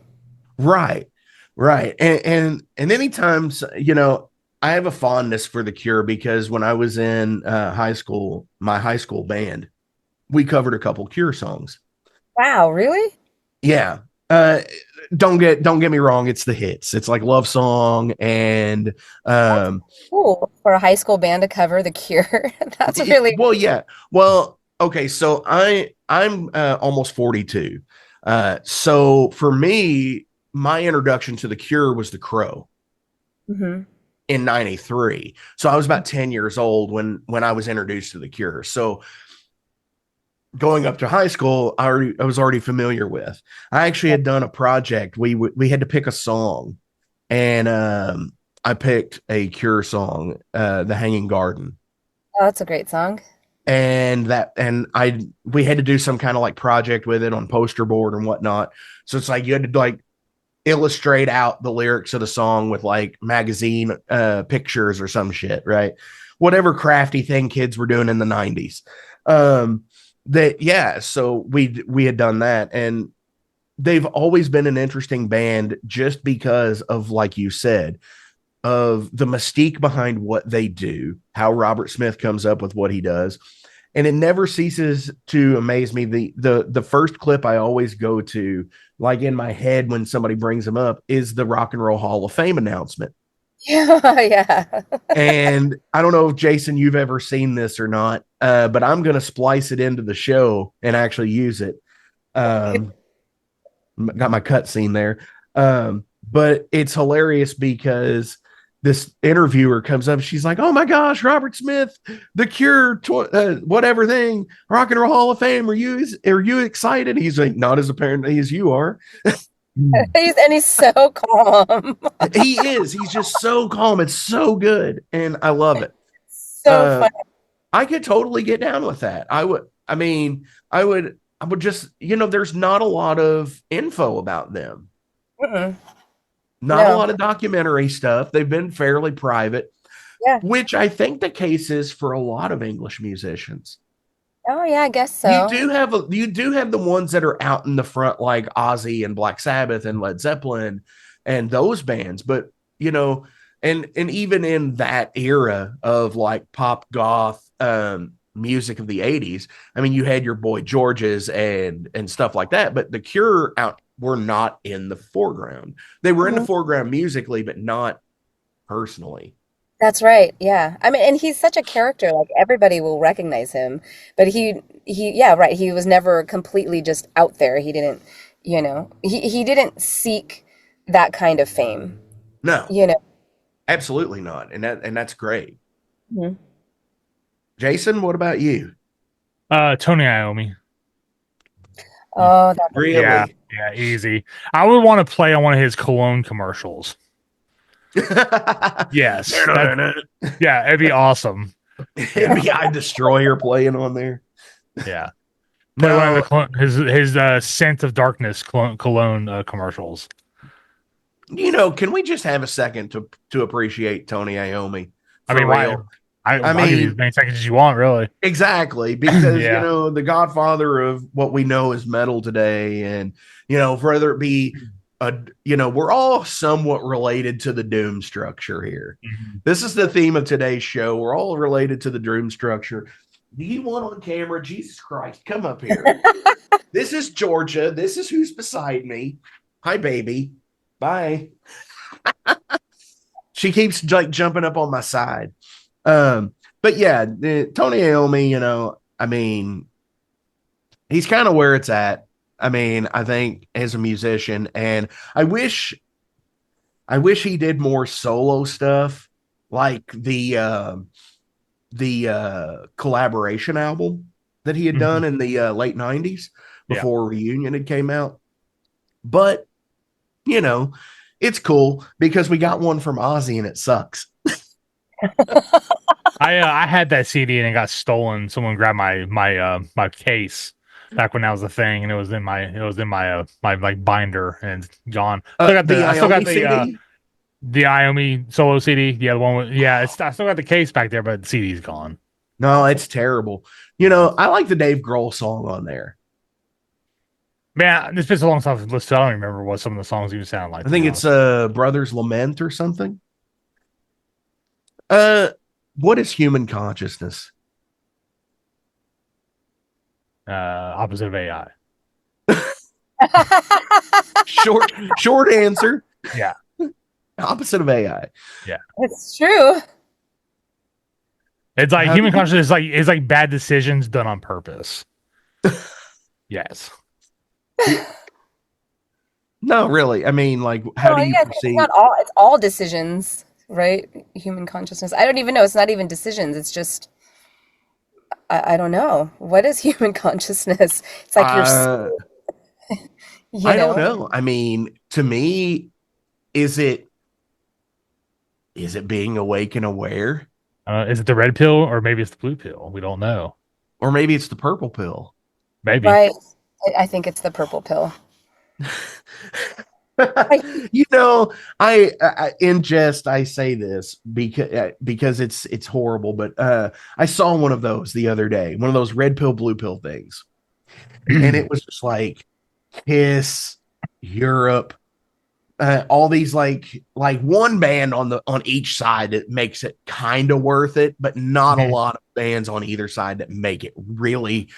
Right. Right. And anytime, you know, I have a fondness for the Cure because when I was in high school, my high school band, we covered a couple Cure songs. Wow, really? Yeah. Uh don't get me wrong, it's the hits. It's like Love Song and That's um cool for a high school band to cover The Cure. That's really well, yeah. Well, okay, so I'm almost 42. So for me, my introduction to the Cure was The Crow Mhm. in 93. So I was about 10 years old when I was introduced to the Cure. So going up to high school, I was already familiar with. I actually had done a project. We had to pick a song, and I picked a Cure song, "The Hanging Garden," Oh, that's a great song. and we had to do some kind of like project with it on poster board and whatnot. So it's like you had to like illustrate out the lyrics of the song with like magazine pictures or some shit, right? Whatever crafty thing kids were doing in the 90s. That yeah, so we had done that, and they've always been an interesting band just because of, like you said, of the mystique behind what they do, how Robert Smith comes up with what he does. And it never ceases to amaze me. The first clip I always go to, like in my head when somebody brings them up, is the Rock and Roll Hall of Fame announcement. Yeah, yeah. And I don't know if Jason, you've ever seen this or not, but I'm going to splice it into the show and actually use it. Got my cut scene there. But it's hilarious because this interviewer comes up. She's like, "Oh my gosh, Robert Smith, The Cure, whatever thing, Rock and Roll Hall of Fame. Are you excited?" He's like, "Not as apparently as you are." He's so calm. He is. He's just so calm. It's so good, and I love it. So funny. I could totally get down with that. I would. I mean, I would just, there's not a lot of info about them. Not a lot of documentary stuff. They've been fairly private, which I think the case is for a lot of English musicians. Oh yeah, I guess so. You do have the ones that are out in the front, like Ozzy and Black Sabbath and Led Zeppelin and those bands, but and even in that era of like pop goth music of the 80s, I mean, you had your Boy Georges and stuff like that, but the Cure were not in the foreground. They were in the foreground musically, but not personally. That's right. Yeah. I mean, and he's such a character, like everybody will recognize him, but yeah, right. He was never completely just out there. He didn't, he didn't seek that kind of fame. No, absolutely not. And that's great. Mm-hmm. Jason, what about you? Tony Iommi. Oh, that's really? Yeah, easy. I would want to play on one of his cologne commercials. Yes. Yeah, it'd be awesome. It'd be I Destroyer playing on there. Yeah. Play one of his Scent of Darkness cologne commercials. Can we just have a second to appreciate Tony Iommi? I mean, why? I mean, as many seconds as you want, really. Exactly, because the godfather of what we know is metal today, and whether it be we're all somewhat related to the doom structure here. Mm-hmm. This is the theme of today's show. We're all related to the doom structure. Do you want on camera? Jesus Christ, come up here. This is Georgia. This is who's beside me. Hi, baby. Bye. She keeps like jumping up on my side. But yeah, Tony Iommi, I mean, he's kind of where it's at. I mean, I think as a musician, and I wish he did more solo stuff, like the collaboration album that he had done in the late 90s before Reunion had came out. But it's cool because we got one from Ozzy and it sucks. I had that CD and it got stolen. Someone grabbed my case back when that was a thing, and it was in my like binder and it's gone. I still got the Iommi solo CD. Yeah, the one with, I still got the case back there, but the CD's gone. No, it's terrible. I like the Dave Grohl song on there. Man, it's been so long since I've listened. I don't remember what some of the songs even sound like. I think it's Brother's Lament or something. What is human consciousness? Opposite of AI. Short answer. Yeah. Opposite of AI. Yeah. It's true. It's like human consciousness is like bad decisions done on purpose. Yes. No, really. I mean, like, how do you perceive? It's all decisions, right? Human consciousness. I don't even know. It's not even decisions. It's just, I don't know. What is human consciousness? It's like I don't know. I mean, to me, is it being awake and aware? Is it the red pill or maybe it's the blue pill? We don't know. Or maybe it's the purple pill. Maybe. Right. I think it's the purple pill. I in jest I say this because it's horrible, but I saw one of those the other day, one of those red pill blue pill things, and it was just like Kiss Europe, all these like one band on each side that makes it kind of worth it, but not a lot of bands on either side that make it really.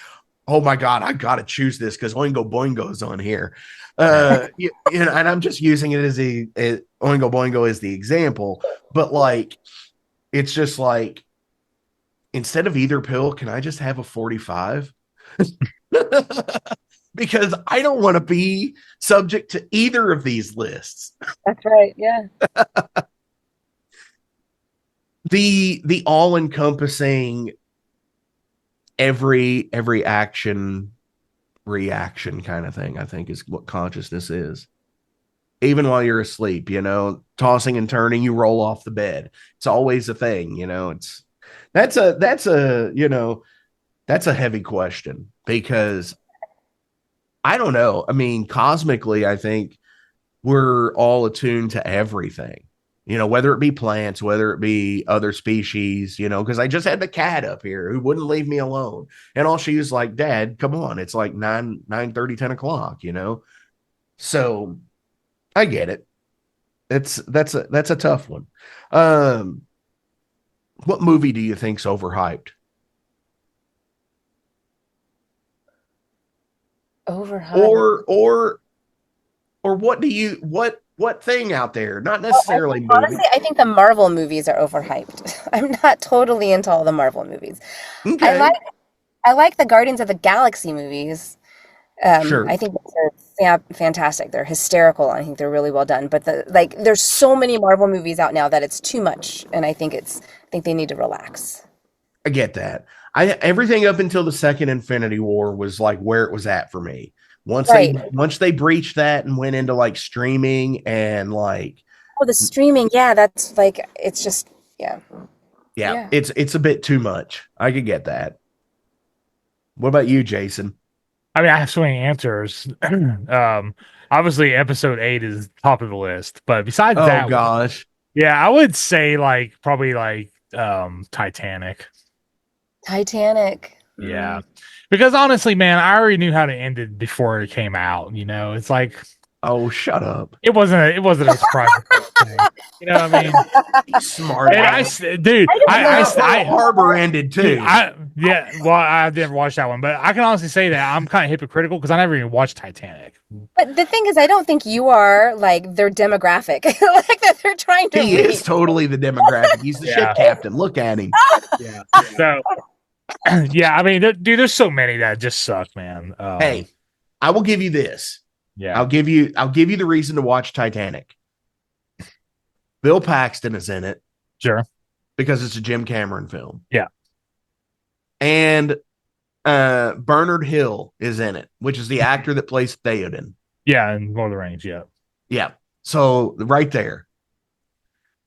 Oh my God, I gotta choose this because Oingo Boingo's on here. And I'm just using it as Oingo Boingo is the example, but like it's just like instead of either pill, can I just have a 45? Because I don't want to be subject to either of these lists. That's right. Yeah. The all-encompassing every action reaction kind of thing, I think, is what consciousness is. Even while you're asleep, tossing and turning, you roll off the bed. It's always a thing, it's that's a heavy question because I don't know. I mean, cosmically, I think we're all attuned to everything, whether it be plants, whether it be other species, because I just had the cat up here who wouldn't leave me alone. And all she was like, Dad, come on. It's like 9:30, 10 o'clock, So I get it. That's a tough one. What movie do you think's overhyped? Overhyped. Or what thing out there? Not necessarily movie. Honestly, I think the Marvel movies are overhyped. I'm not totally into all the Marvel movies. Okay. I like the Guardians of the Galaxy movies. Sure. I think they're fantastic. They're hysterical. I think they're really well done. But there's so many Marvel movies out now that it's too much, and I think they need to relax. I get that. Everything up until the second Infinity War was like where it was at for me. Once they breached that and went into like streaming and like the streaming, yeah, that's like it's just yeah. It's a bit too much. I could get that. What about you, Jason? I mean, I have so many answers. Obviously, episode 8 is top of the list, but besides that, oh gosh, yeah, I would say probably Titanic. Titanic. Yeah. Because honestly, man, I already knew how to end it before it came out. It's like, oh, shut up. It wasn't a surprise thing. You know what I mean? Smart. And I Harbor ended too. Well, I've never watched that one, but I can honestly say that I'm kind of hypocritical because I never even watched Titanic. But the thing is, I don't think you are like their demographic, like that they're trying to. He is totally the demographic. He's the ship captain. Look at him. Yeah. So. Yeah, I mean, dude, there's so many that just suck, man. Hey, I will give you this. Yeah, I'll give you the reason to watch Titanic. Bill Paxton is in it. Sure. Because it's a Jim Cameron film. Yeah. And Bernard Hill is in it, which is the actor that plays Theoden. Yeah, in Lord of the Rings, yeah. Yeah. So right there.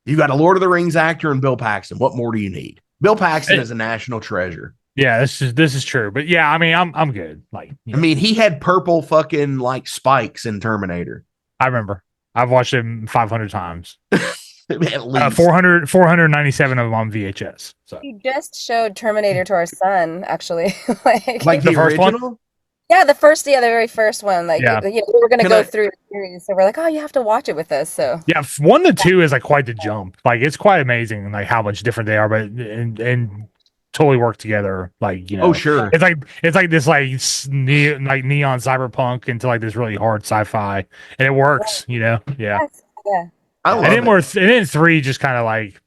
You got a Lord of the Rings actor and Bill Paxton. What more do you need? Bill Paxton is a national treasure. Yeah, this is true. But yeah, I mean, I'm good. Like, I mean, he had purple fucking like spikes in Terminator. I remember. I've watched him 500 times. At least 497 of them on VHS. So he just showed Terminator to our son, actually. like the first original? one? Yeah, the very first one. Like, we were going to go through the series, so we're like, oh, you have to watch it with us. So yeah, 1 to 2 is like quite the jump. Like, it's quite amazing, like how much different they are, but and totally work together. Like, oh sure, it's like this neon cyberpunk into like this really hard sci-fi, and it works. Yeah. Yes. Yeah. I love and then 3 just kind of like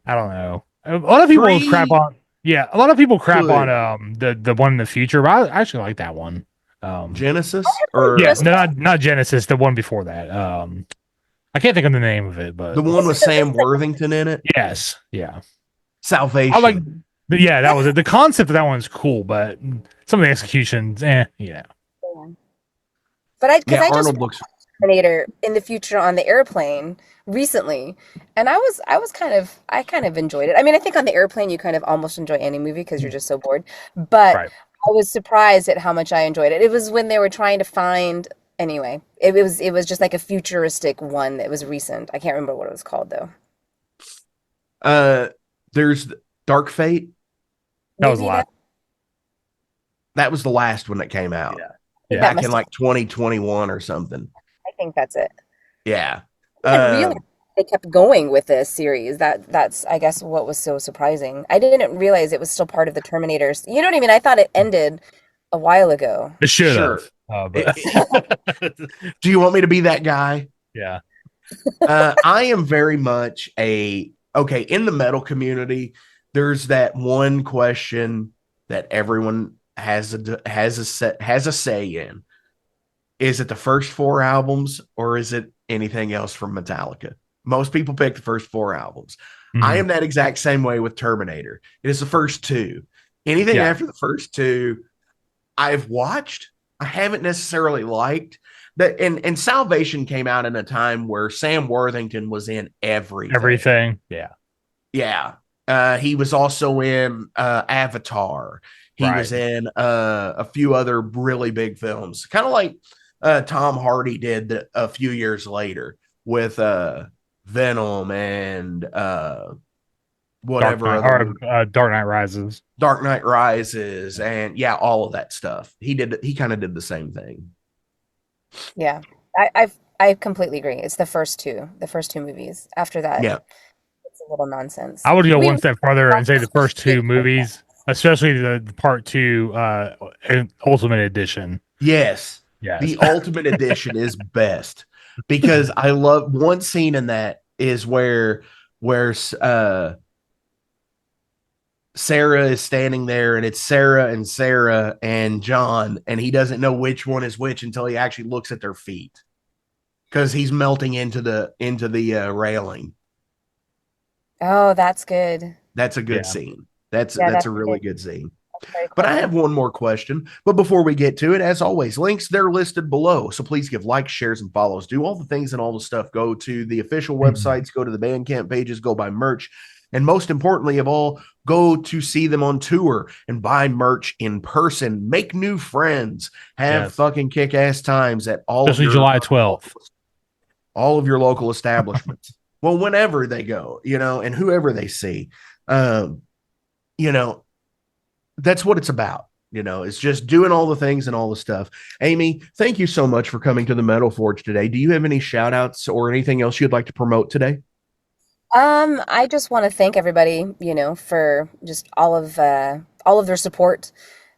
I don't know. A lot of people crap on. Yeah, a lot of people crap on the one in the future, but I actually like that one. Genesis or not Genesis, the one before that. I can't think of the name of it, but the one with Sam Worthington in it. Yes, yeah. Salvation. I like, yeah, that was it. The concept of that one's cool, but some of the executions, yeah. But I just looks Terminator in the future on the airplane recently, and I kind of enjoyed it. I mean, I think on the airplane you kind of almost enjoy any movie because you're just so bored. But right. I was surprised at how much I enjoyed it. It was when they were trying to find anyway. It was just like a futuristic one that was recent. I can't remember what it was called though. There's Dark Fate. That was the last. That was the last one that came out. Yeah. Back in like 2021 or something. I think that's it. Yeah. I didn't realize they kept going with this series. That's I guess what was so surprising. I didn't realize it was still part of the Terminators. You know what I mean? I thought it ended a while ago. It should Sure. have. Do you want me to be that guy? Yeah. I am very much in the metal community. There's that one question that everyone has a say in. Is it the first 4 albums or is it anything else from Metallica? Most people pick the first 4 albums. Mm-hmm. I am that exact same way with Terminator. It is the first 2. Anything after the first 2, I've watched. I haven't necessarily liked. And Salvation came out in a time where Sam Worthington was in everything. Yeah. Yeah. He was also in Avatar. He was in a few other really big films, kind of like Tom Hardy did a few years later with Venom and whatever. Dark Knight Rises. Dark Knight Rises, and all of that stuff. He kind of did the same thing. Yeah, I completely agree. It's the first two movies. After that, it's a little nonsense. I would go one step further and say the first 2 movies, especially the part 2 Ultimate Edition. Yes. The Ultimate Edition is best because I love one scene in that is where Sarah is standing there, and it's Sarah and John, and he doesn't know which one is which until he actually looks at their feet because he's melting into the railing. Oh, that's good. That's a good scene. That's a really good scene. But I have one more question. But before we get to it, as always, links, they're listed below. So please give likes, shares, and follows. Do all the things and all the stuff. Go to the official websites, go to the Bandcamp pages, go buy merch. And most importantly of all, go to see them on tour and buy merch in person. Make new friends. Have fucking kick-ass times at all especially July 12th. All of your local establishments. Well, whenever they go, and whoever they see, that's what it's about. It's just doing all the things and all the stuff. Amy, thank you so much for coming to the Metal Forge today. Do you have any shout outs or anything else you'd like to promote today? I just want to thank everybody, for just all of their support.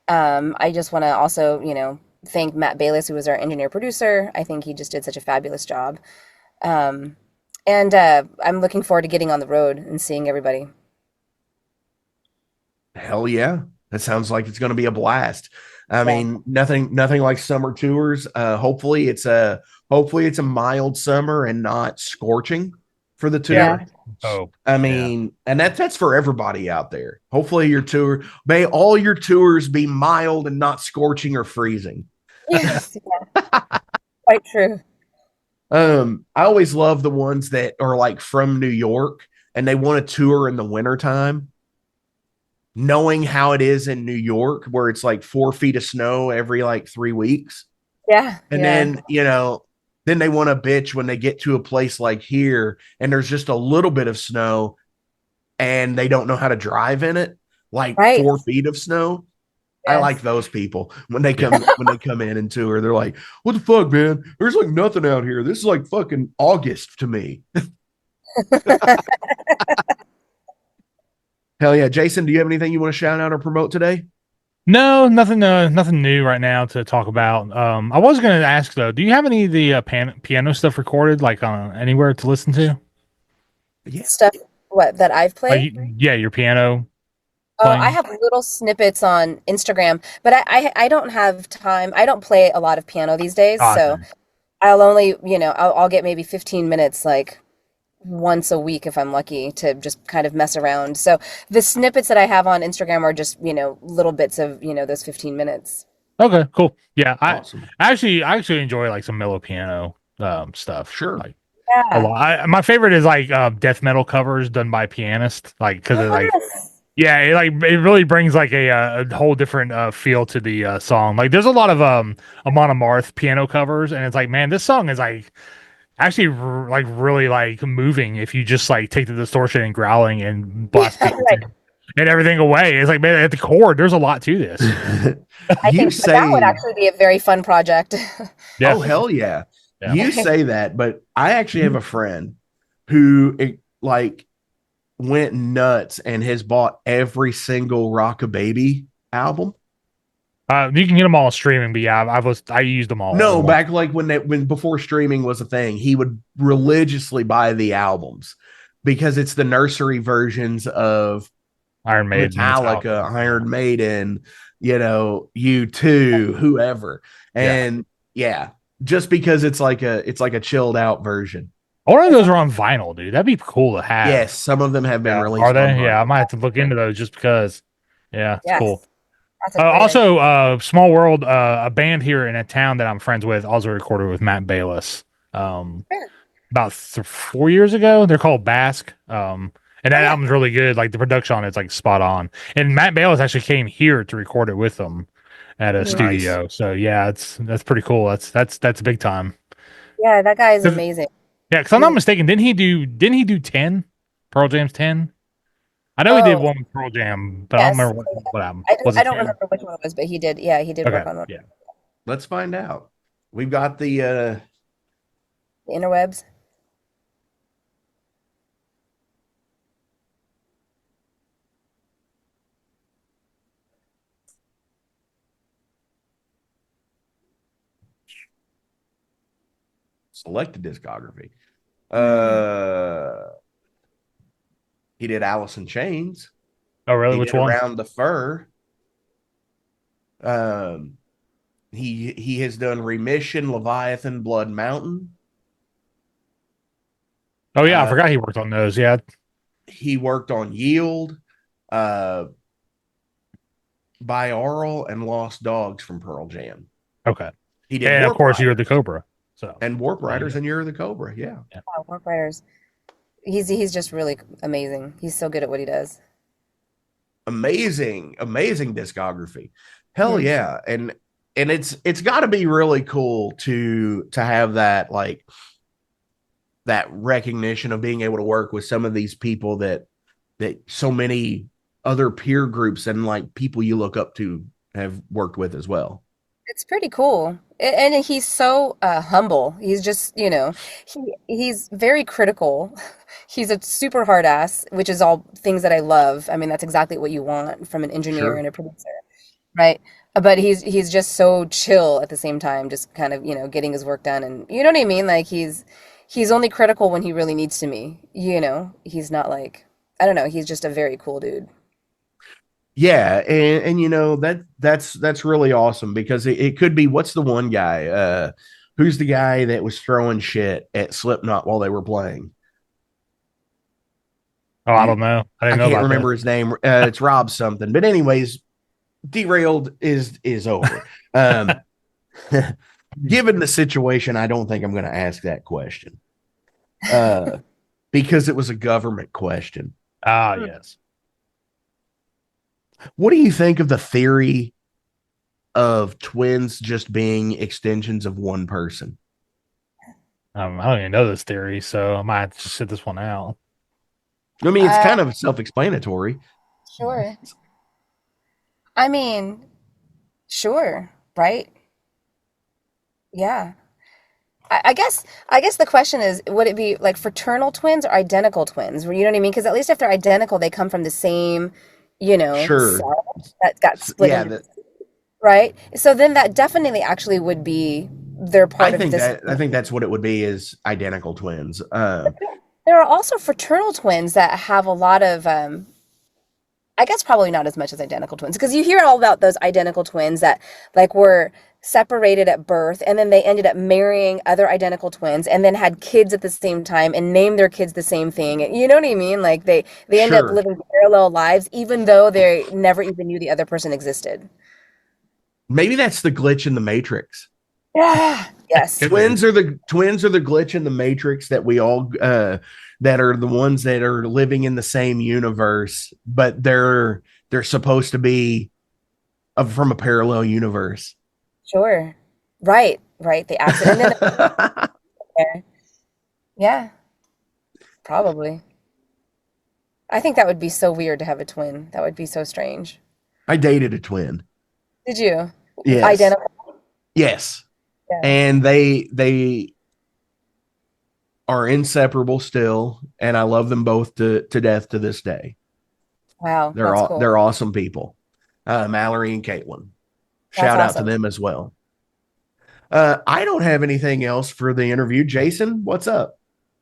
I just want to also, thank Matt Bayless, who was our engineer producer. I think he just did such a fabulous job. And I'm looking forward to getting on the road and seeing everybody. Hell yeah. That sounds like it's going to be a blast. I mean, nothing like summer tours. Hopefully it's a mild summer and not scorching for the tour. Yeah. Oh, I mean, and that's for everybody out there. Hopefully may all your tours be mild and not scorching or freezing. Yes. Quite true. I always love the ones that are like from New York and they want to tour in the wintertime. Knowing how it is in New York, where it's like 4 feet of snow every like 3 weeks. Yeah. And then, then they want to bitch when they get to a place like here and there's just a little bit of snow and they don't know how to drive in it. Like 4 feet of snow. Yes. I like those people when they come in and tour. They're like, what the fuck, man? There's like nothing out here. This is like fucking August to me. Hell yeah. Jason, do you have anything you want to shout out or promote today? No, nothing new right now to talk about. I was going to ask though, do you have any of the piano stuff recorded like on anywhere to listen to? Yeah. Stuff that I've played? Your piano. Playing? I have little snippets on Instagram, but I don't have time. I don't play a lot of piano these days, so I'll only, I'll get maybe 15 minutes like once a week if I'm lucky to just kind of mess around. So the snippets that I have on Instagram are just, little bits of, those 15 minutes. Okay, cool. Yeah. Awesome. I actually enjoy like some mellow piano stuff. Sure. Like a lot. My favorite is like death metal covers done by pianists, like because it like it really brings like a whole different feel to the song. Like there's a lot of Amon Amarth piano covers, and it's like, man, this song is like actually like really like moving if you just like take the distortion and growling and blast and everything away. It's like, man, at the chord there's a lot to this. I think that would actually be a very fun project. Oh hell yeah. Yeah. You say that, but I actually have a friend who like went nuts and has bought every single Rock a Baby album. You can get them all streaming, but yeah, I used them all. No, back like when before streaming was a thing, he would religiously buy the albums because it's the nursery versions of Iron Maiden, Metallica, Iron Maiden, U2, whoever. And yeah, just because it's like a chilled out version. All of those are on vinyl, dude. That'd be cool to have. Yes, some of them have been released. Are they? Yeah, I might have to look into those just because. Yeah, it's cool. Also, Small World, a band here in a town that I'm friends with, also recorded with Matt Bayless. About 4 years ago. They're called Basque. And that album's really good. Like the production on it's like spot on. And Matt Bayless actually came here to record it with them at a studio. So yeah, that's pretty cool. That's big time. Yeah, that guy is amazing. Yeah, because I'm not mistaken, didn't he do 10? Pearl Jam's 10? I know he did one with Pearl Jam, but I don't remember what album. I don't remember which one it was, but he did. Yeah, he did work on one. Yeah. Let's find out. We've got the interwebs. selected discography. He did Alice in Chains. Oh, really? Which one? Around the Fur. He has done Remission, Leviathan, Blood Mountain. Oh yeah, I forgot he worked on those. Yeah, he worked on Yield, Bioral, and Lost Dogs from Pearl Jam. Okay. He did, and of course, You're the Cobra. So and Warp Riders and You're the Cobra. Yeah. Wow, Warp Riders. He's just really amazing. He's so good at what he does. Amazing discography. Hell yeah. And it's got to be really cool to have that, like, that recognition of being able to work with some of these people that so many other peer groups and like people you look up to have worked with as well. It's pretty cool. And he's so humble. He's just, he's very critical. He's a super hard ass, which is all things that I love. I mean, that's exactly what you want from an engineer and a producer, right? But he's just so chill at the same time, just kind of, getting his work done. And you know what I mean? Like he's only critical when he really needs to be, he's not like, I don't know. He's just a very cool dude. Yeah, and that's really awesome because it could be, what's the one guy? Who's the guy that was throwing shit at Slipknot while they were playing? Oh, I don't know. I can't remember his name. It's Rob something. But anyways, Derailed is over. Given the situation, I don't think I'm going to ask that question because it was a government question. Ah, yes. What do you think of the theory of twins just being extensions of one person? I don't even know this theory, so I might have to sit this one out. I mean, it's kind of self-explanatory. Sure. I mean, sure, right? Yeah. I guess the question is, would it be like fraternal twins or identical twins? You know what I mean? Because at least if they're identical, they come from the same, cell that got split. Yeah, right. So then that definitely actually would be their part of this. I think that's what it would be, is identical twins. There are also fraternal twins that have a lot of, I guess probably not as much as identical twins, because you hear all about those identical twins that like were separated at birth and then they ended up marrying other identical twins and then had kids at the same time and named their kids the same thing. You know what I mean? Like they end up living parallel lives even though they never even knew the other person existed. Maybe that's the glitch in the Matrix. Yeah. Yes. Twins are the glitch in the Matrix that we all that are the ones that are living in the same universe, but they're supposed to be from a parallel universe. Sure. Right. The accident. Yeah. Probably. I think that would be so weird to have a twin. That would be so strange. I dated a twin. Did you? Yes. Identical? Yes. Yeah. And they are inseparable still, and I love them both to death to this day. Wow, They're that's cool. they're awesome people. Mallory and Caitlin. That's Shout out to awesome. them as well. I don't have anything else for the interview. Jason, what's up?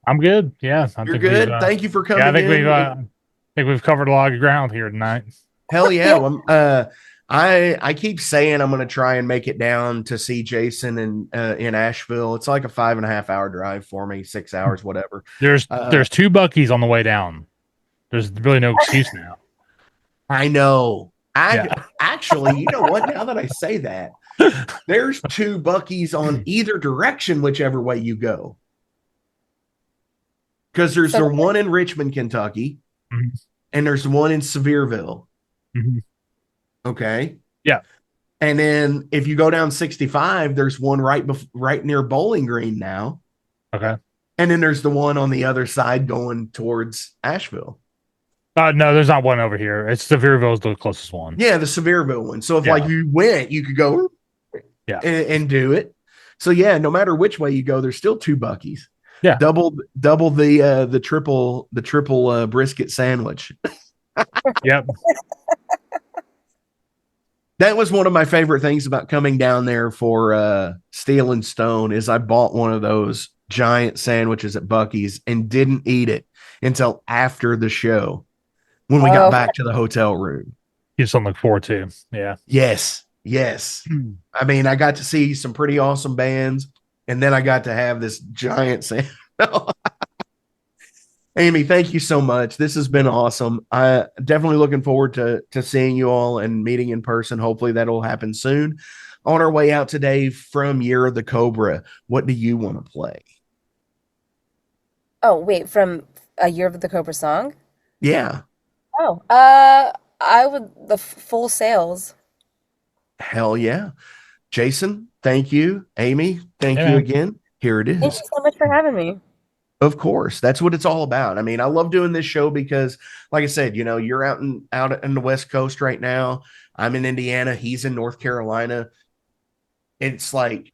I'm good. Yeah, I You're think we've good. Thank you for yeah, coming in. I think we've covered a lot of ground here tonight. Hell yeah. I keep saying I'm going to try and make it down to see Jason in Asheville. It's like a 5.5 hour drive for me, 6 hours, whatever. There's 2 Buckies on the way down. There's really no excuse now. I know. Actually, you know what? Now that I say that, there's 2 Buckies on either direction, whichever way you go. Because there's the one in Richmond, Kentucky, and there's one in Sevierville. Okay. Yeah. And then if you go down 65, there's one right near Bowling Green now. Okay. And then there's the one on the other side going towards Asheville. No, there's not one over here. It's Sevierville's the closest one. Yeah, the Sevierville one. So if like you went, you could go and do it. So yeah, no matter which way you go, there's still 2 Buckies. Yeah. Double the triple brisket sandwich. Yep. That was one of my favorite things about coming down there for Steel and Stone is I bought one of those giant sandwiches at Bucky's and didn't eat it until after the show when we got back to the hotel room. You something to look forward to. Yeah. Yes. I mean, I got to see some pretty awesome bands, and then I got to have this giant sandwich. Amy, thank you so much. This has been awesome. I definitely looking forward to seeing you all and meeting in person. Hopefully that'll happen soon. On our way out today from Year of the Cobra, what do you want to play? Oh, wait, from a Year of the Cobra song? Yeah. Oh, I would the Full Sails. Hell yeah. Jason, thank you. Amy, thank you again. Here it is. Thank you so much for having me. Of course, that's what it's all about. I mean, I love doing this show because, like I said, you know, you're out in the West Coast right now. I'm in Indiana. He's in North Carolina. It's like,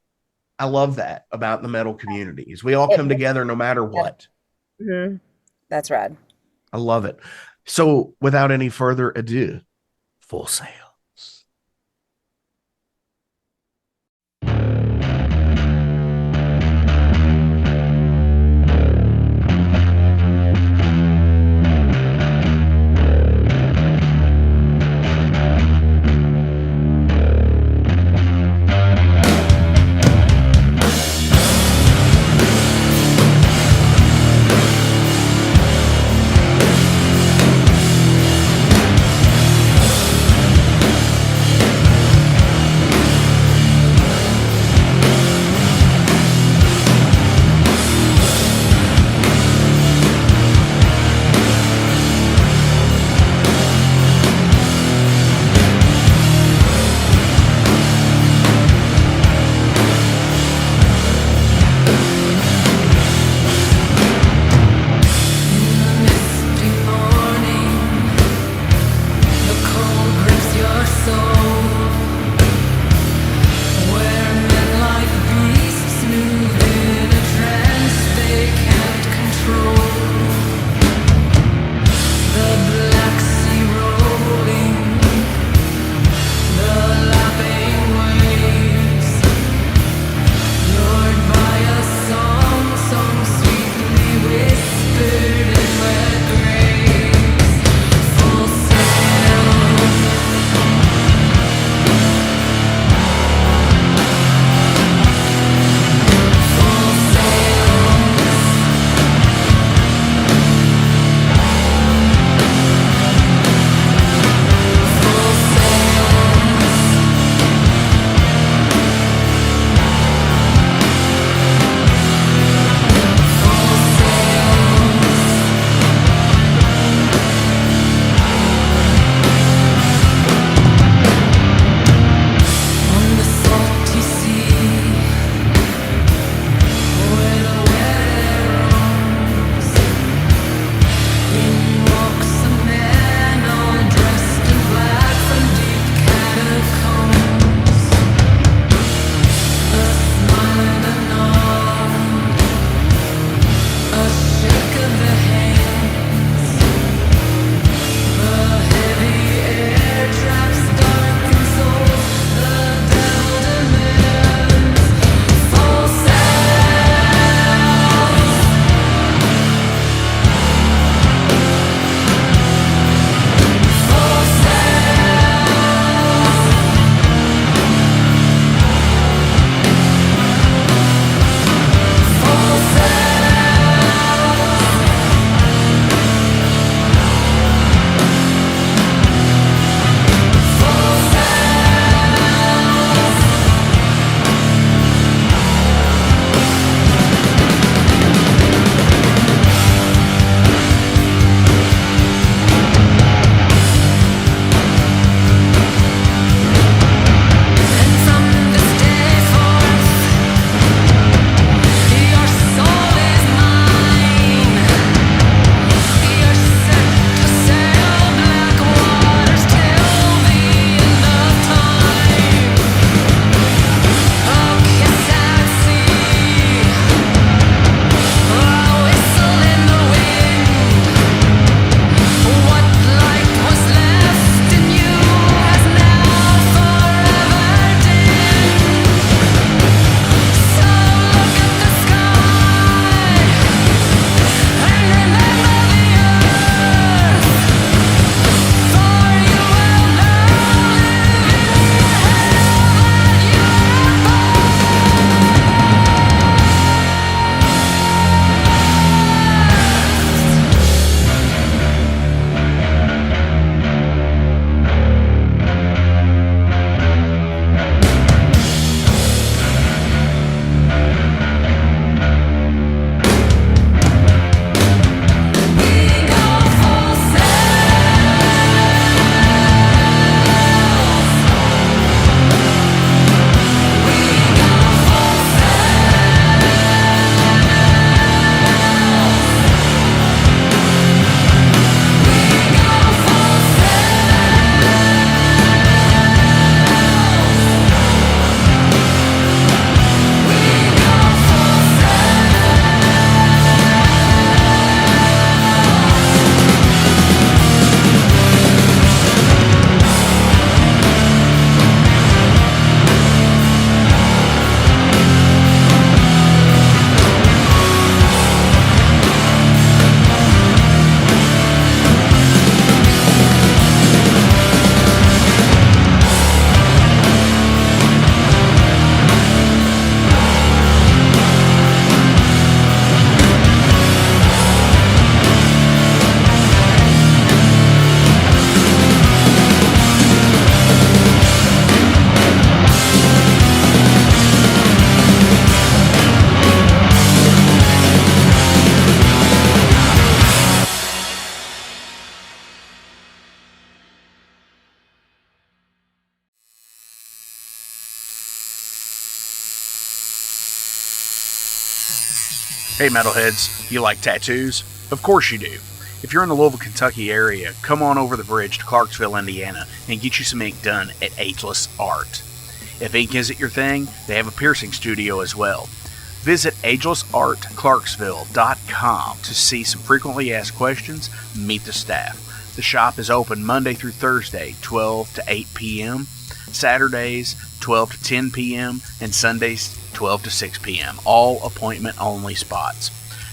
I love that about the metal communities. We all come together no matter what. Mm-hmm. That's rad. I love it. So, without any further ado, Full Sail. Hey metalheads, you like tattoos? Of course you do. If you're in the Louisville, Kentucky area, come on over the bridge to Clarksville, Indiana, and get you some ink done at Ageless Art. If ink isn't your thing, they have a piercing studio as well. Visit agelessartclarksville.com to see some frequently asked questions, meet the staff. The shop is open Monday through Thursday, 12 to 8 p.m., Saturdays, 12 to 10 p.m., and Sundays, 12 to 6 p.m., all appointment-only spots.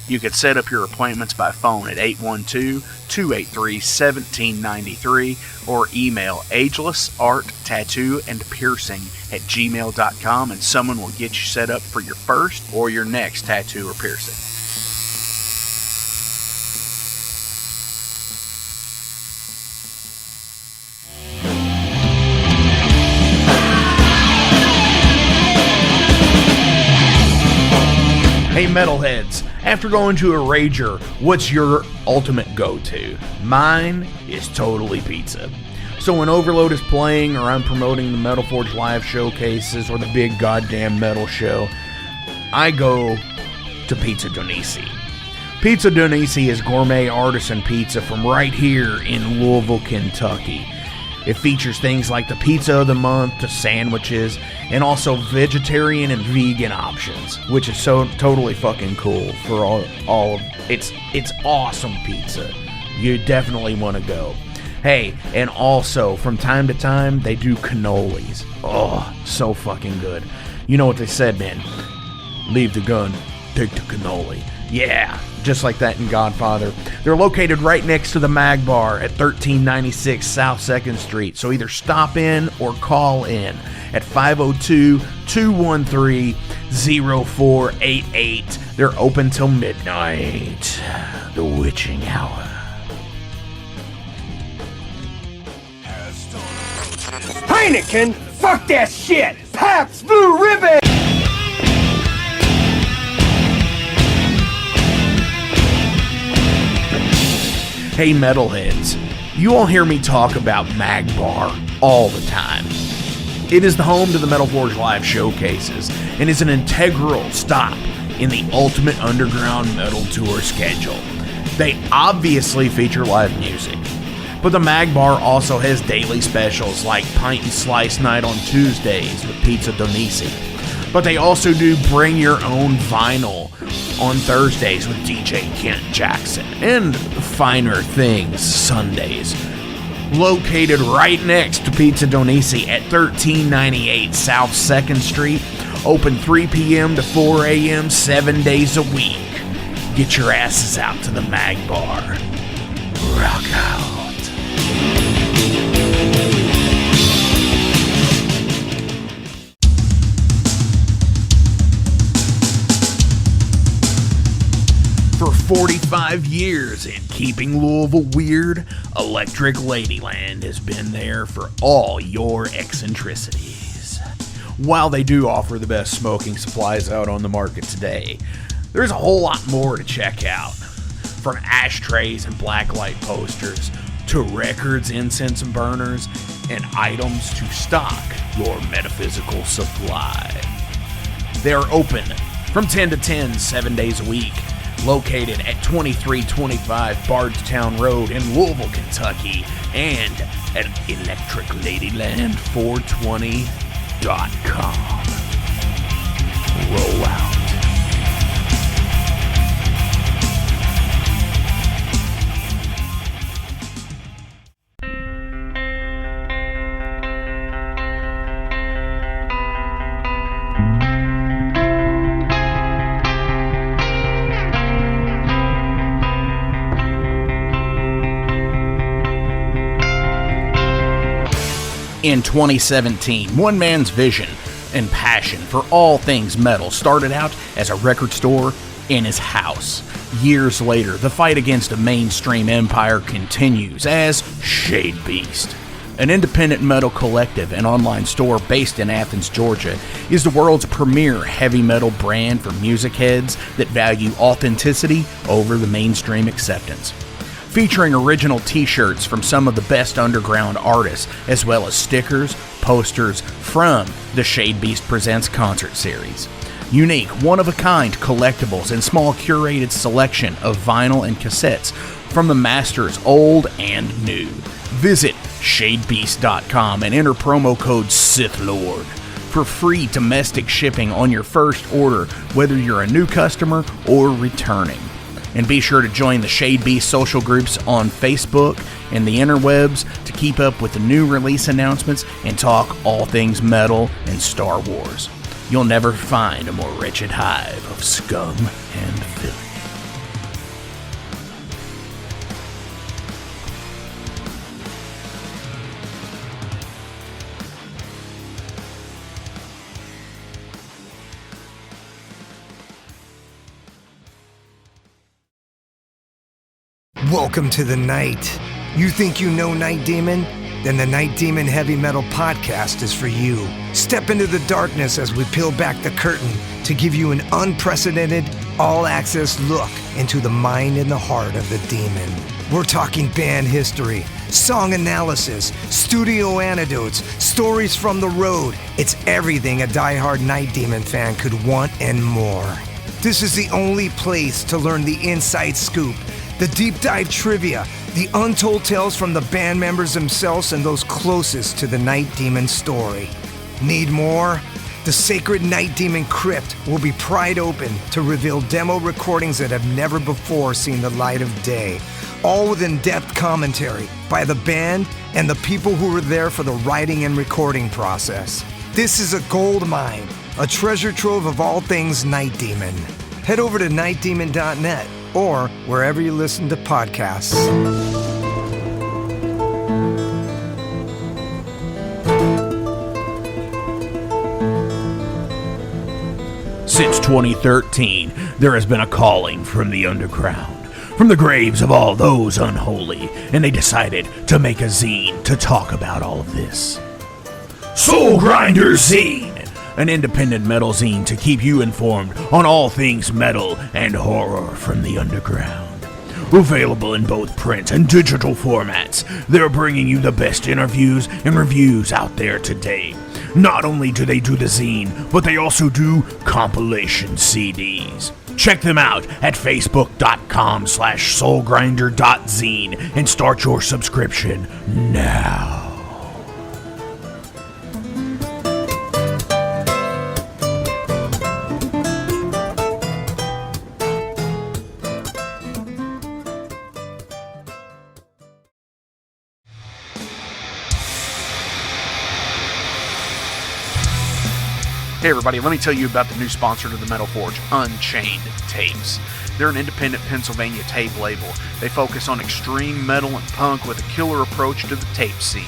You can set up your appointments by phone at 812-283-1793 or email agelessarttatoosandpiercing@gmail.com and someone will get you set up for your first or your next tattoo or piercing. Hey metalheads, after going to a rager, what's your ultimate go-to? Mine is totally pizza. So when Overload is playing, or I'm promoting the Metal Forge live showcases, or the big goddamn metal show, I go to Pizza Donisi. Pizza Donisi is gourmet artisan pizza from right here in Louisville, Kentucky. It features things like the pizza of the month, the sandwiches, and also vegetarian and vegan options, which is so totally fucking cool for all of it's awesome pizza. You definitely want to go. Hey, and also from time to time they do cannolis. Oh, so fucking good. You know what they said, man? Leave the gun, take the cannoli. Yeah, just like that in Godfather. They're located right next to the Mag Bar at 1396 South 2nd Street. So either stop in or call in at 502-213-0488. They're open till midnight. The witching hour. Heineken? Fuck that shit! Pabst Blue Ribbon! Hey metalheads, you all hear me talk about Mag Bar all the time. It is the home to the Metal Forge live showcases and is an integral stop in the ultimate underground metal tour schedule. They obviously feature live music, but the Mag Bar also has daily specials like Pint and Slice Night on Tuesdays with Pizza Donisi. But they also do Bring Your Own Vinyl on Thursdays with DJ Kent Jackson, and Finer Things Sundays. Located right next to Pizza Donisi at 1398 South 2nd Street, open 3 p.m. to 4 a.m. 7 days a week. Get your asses out to the Mag Bar. Rock out. For 45 years in keeping Louisville weird, Electric Ladyland has been there for all your eccentricities. While they do offer the best smoking supplies out on the market today, there's a whole lot more to check out. From ashtrays and blacklight posters, to records, incense and burners, and items to stock your metaphysical supply. They are open from 10 to 10, 7 days a week. Located at 2325 Bardstown Road in Louisville, Kentucky, and at electricladyland420.com. Roll out. In 2017, one man's vision and passion for all things metal started out as a record store in his house. Years later, the fight against a mainstream empire continues as Shade Beast. An independent metal collective and online store based in Athens, Georgia, is the world's premier heavy metal brand for music heads that value authenticity over the mainstream acceptance. Featuring original t-shirts from some of the best underground artists, as well as stickers, posters from the Shade Beast Presents concert series. Unique, one-of-a-kind collectibles and small curated selection of vinyl and cassettes from the masters old and new. Visit shadebeast.com and enter promo code SithLord for free domestic shipping on your first order, whether you're a new customer or returning. And be sure to join the Shade Beast social groups on Facebook and the interwebs to keep up with the new release announcements and talk all things metal and Star Wars. You'll never find a more wretched hive of scum and filth. Welcome to the night. You think you know Night Demon? Then the Night Demon Heavy Metal Podcast is for you. Step into the darkness as we peel back the curtain to give you an unprecedented, all-access look into the mind and the heart of the demon. We're talking band history, song analysis, studio anecdotes, stories from the road. It's everything a diehard Night Demon fan could want and more. This is the only place to learn the inside scoop, the deep dive trivia, the untold tales from the band members themselves and those closest to the Night Demon story. Need more? The Sacred Night Demon Crypt will be pried open to reveal demo recordings that have never before seen the light of day, all with in-depth commentary by the band and the people who were there for the writing and recording process. This is a gold mine, a treasure trove of all things Night Demon. Head over to nightdemon.net or wherever you listen to podcasts. Since 2013, there has been a calling from the underground, from the graves of all those unholy, and they decided to make a zine to talk about all of this. Soul Grinder Zine! An independent metal zine to keep you informed on all things metal and horror from the underground. Available in both print and digital formats, they're bringing you the best interviews and reviews out there today. Not only do they do the zine, but they also do compilation CDs. Check them out at facebook.com/soulgrinder.zine and start your subscription now. Hey everybody, let me tell you about the new sponsor to the Metal Forge, Unchained Tapes. They're an independent Pennsylvania tape label. They focus on extreme metal and punk with a killer approach to the tape scene.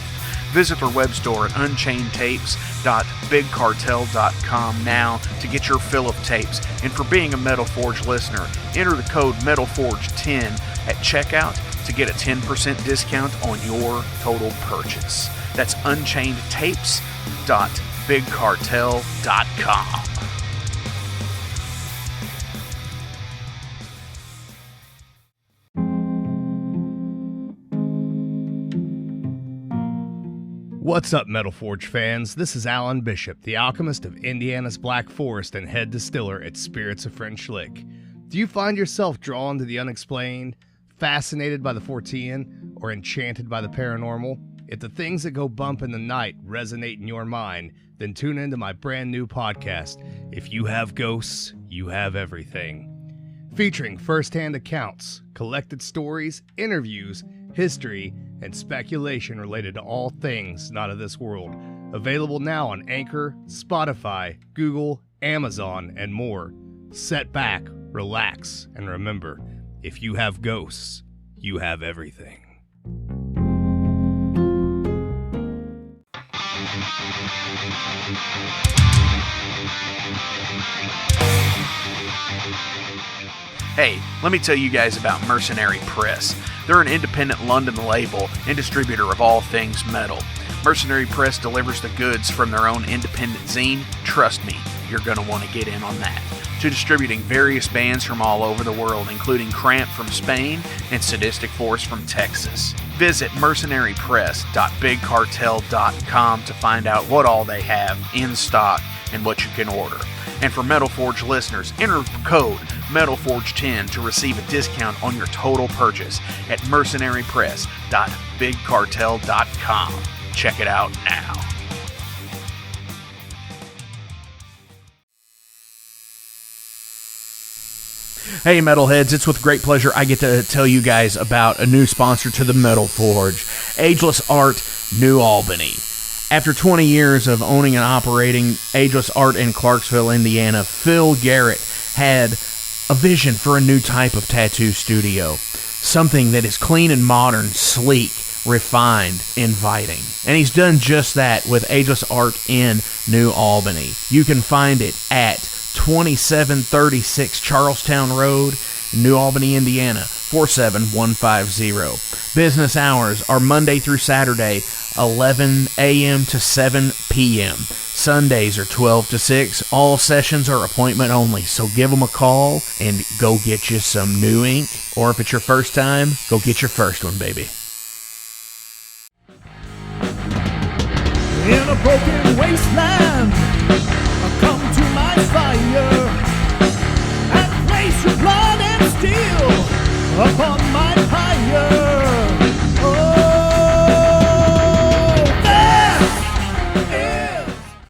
Visit their web store at unchainedtapes.bigcartel.com now to get your fill of tapes. And for being a Metal Forge listener, enter the code METALFORGE10 at checkout to get a 10% discount on your total purchase. That's unchainedtapes.bigcartel.com. What's up, Metal Forge fans? This is Alan Bishop, the alchemist of Indiana's Black Forest and head distiller at Spirits of French Lick. Do you find yourself drawn to the unexplained, fascinated by the Fortean, or enchanted by the paranormal? If the things that go bump in the night resonate in your mind, then tune into my brand new podcast, If You Have Ghosts, You Have Everything. Featuring first-hand accounts, collected stories, interviews, history, and speculation related to all things not of this world. Available now on Anchor, Spotify, Google, Amazon, and more. Set back, relax, and remember, if you have ghosts, you have everything. Hey, let me tell you guys about Mercenary Press. They're an independent London label and distributor of all things metal. Mercenary Press delivers the goods from their own independent zine. Trust me, you're going to want to get in on that. To distributing various bands from all over the world, including Cramp from Spain and Sadistic Force from Texas. Visit mercenarypress.bigcartel.com to find out what all they have in stock and what you can order. And for Metal Forge listeners, enter code METALFORGE10 to receive a discount on your total purchase at mercenarypress.bigcartel.com. Check it out now. Hey Metalheads, it's with great pleasure I get to tell you guys about a new sponsor to the Metal Forge, Ageless Art, New Albany. After 20 years of owning and operating Ageless Art in Clarksville, Indiana, Phil Garrett had a vision for a new type of tattoo studio. Something that is clean and modern, sleek, refined, inviting. And he's done just that with Ageless Art in New Albany. You can find it at 2736 Charlestown Road, New Albany, Indiana, 47150. Business hours are Monday through Saturday, 11 a.m. to 7 p.m. Sundays are 12 to 6. All sessions are appointment only, so give them a call and go get you some new ink. Or if it's your first time, go get your first one, baby. In a broken wasteland, come to my fire and place your blood and steel upon my pyre.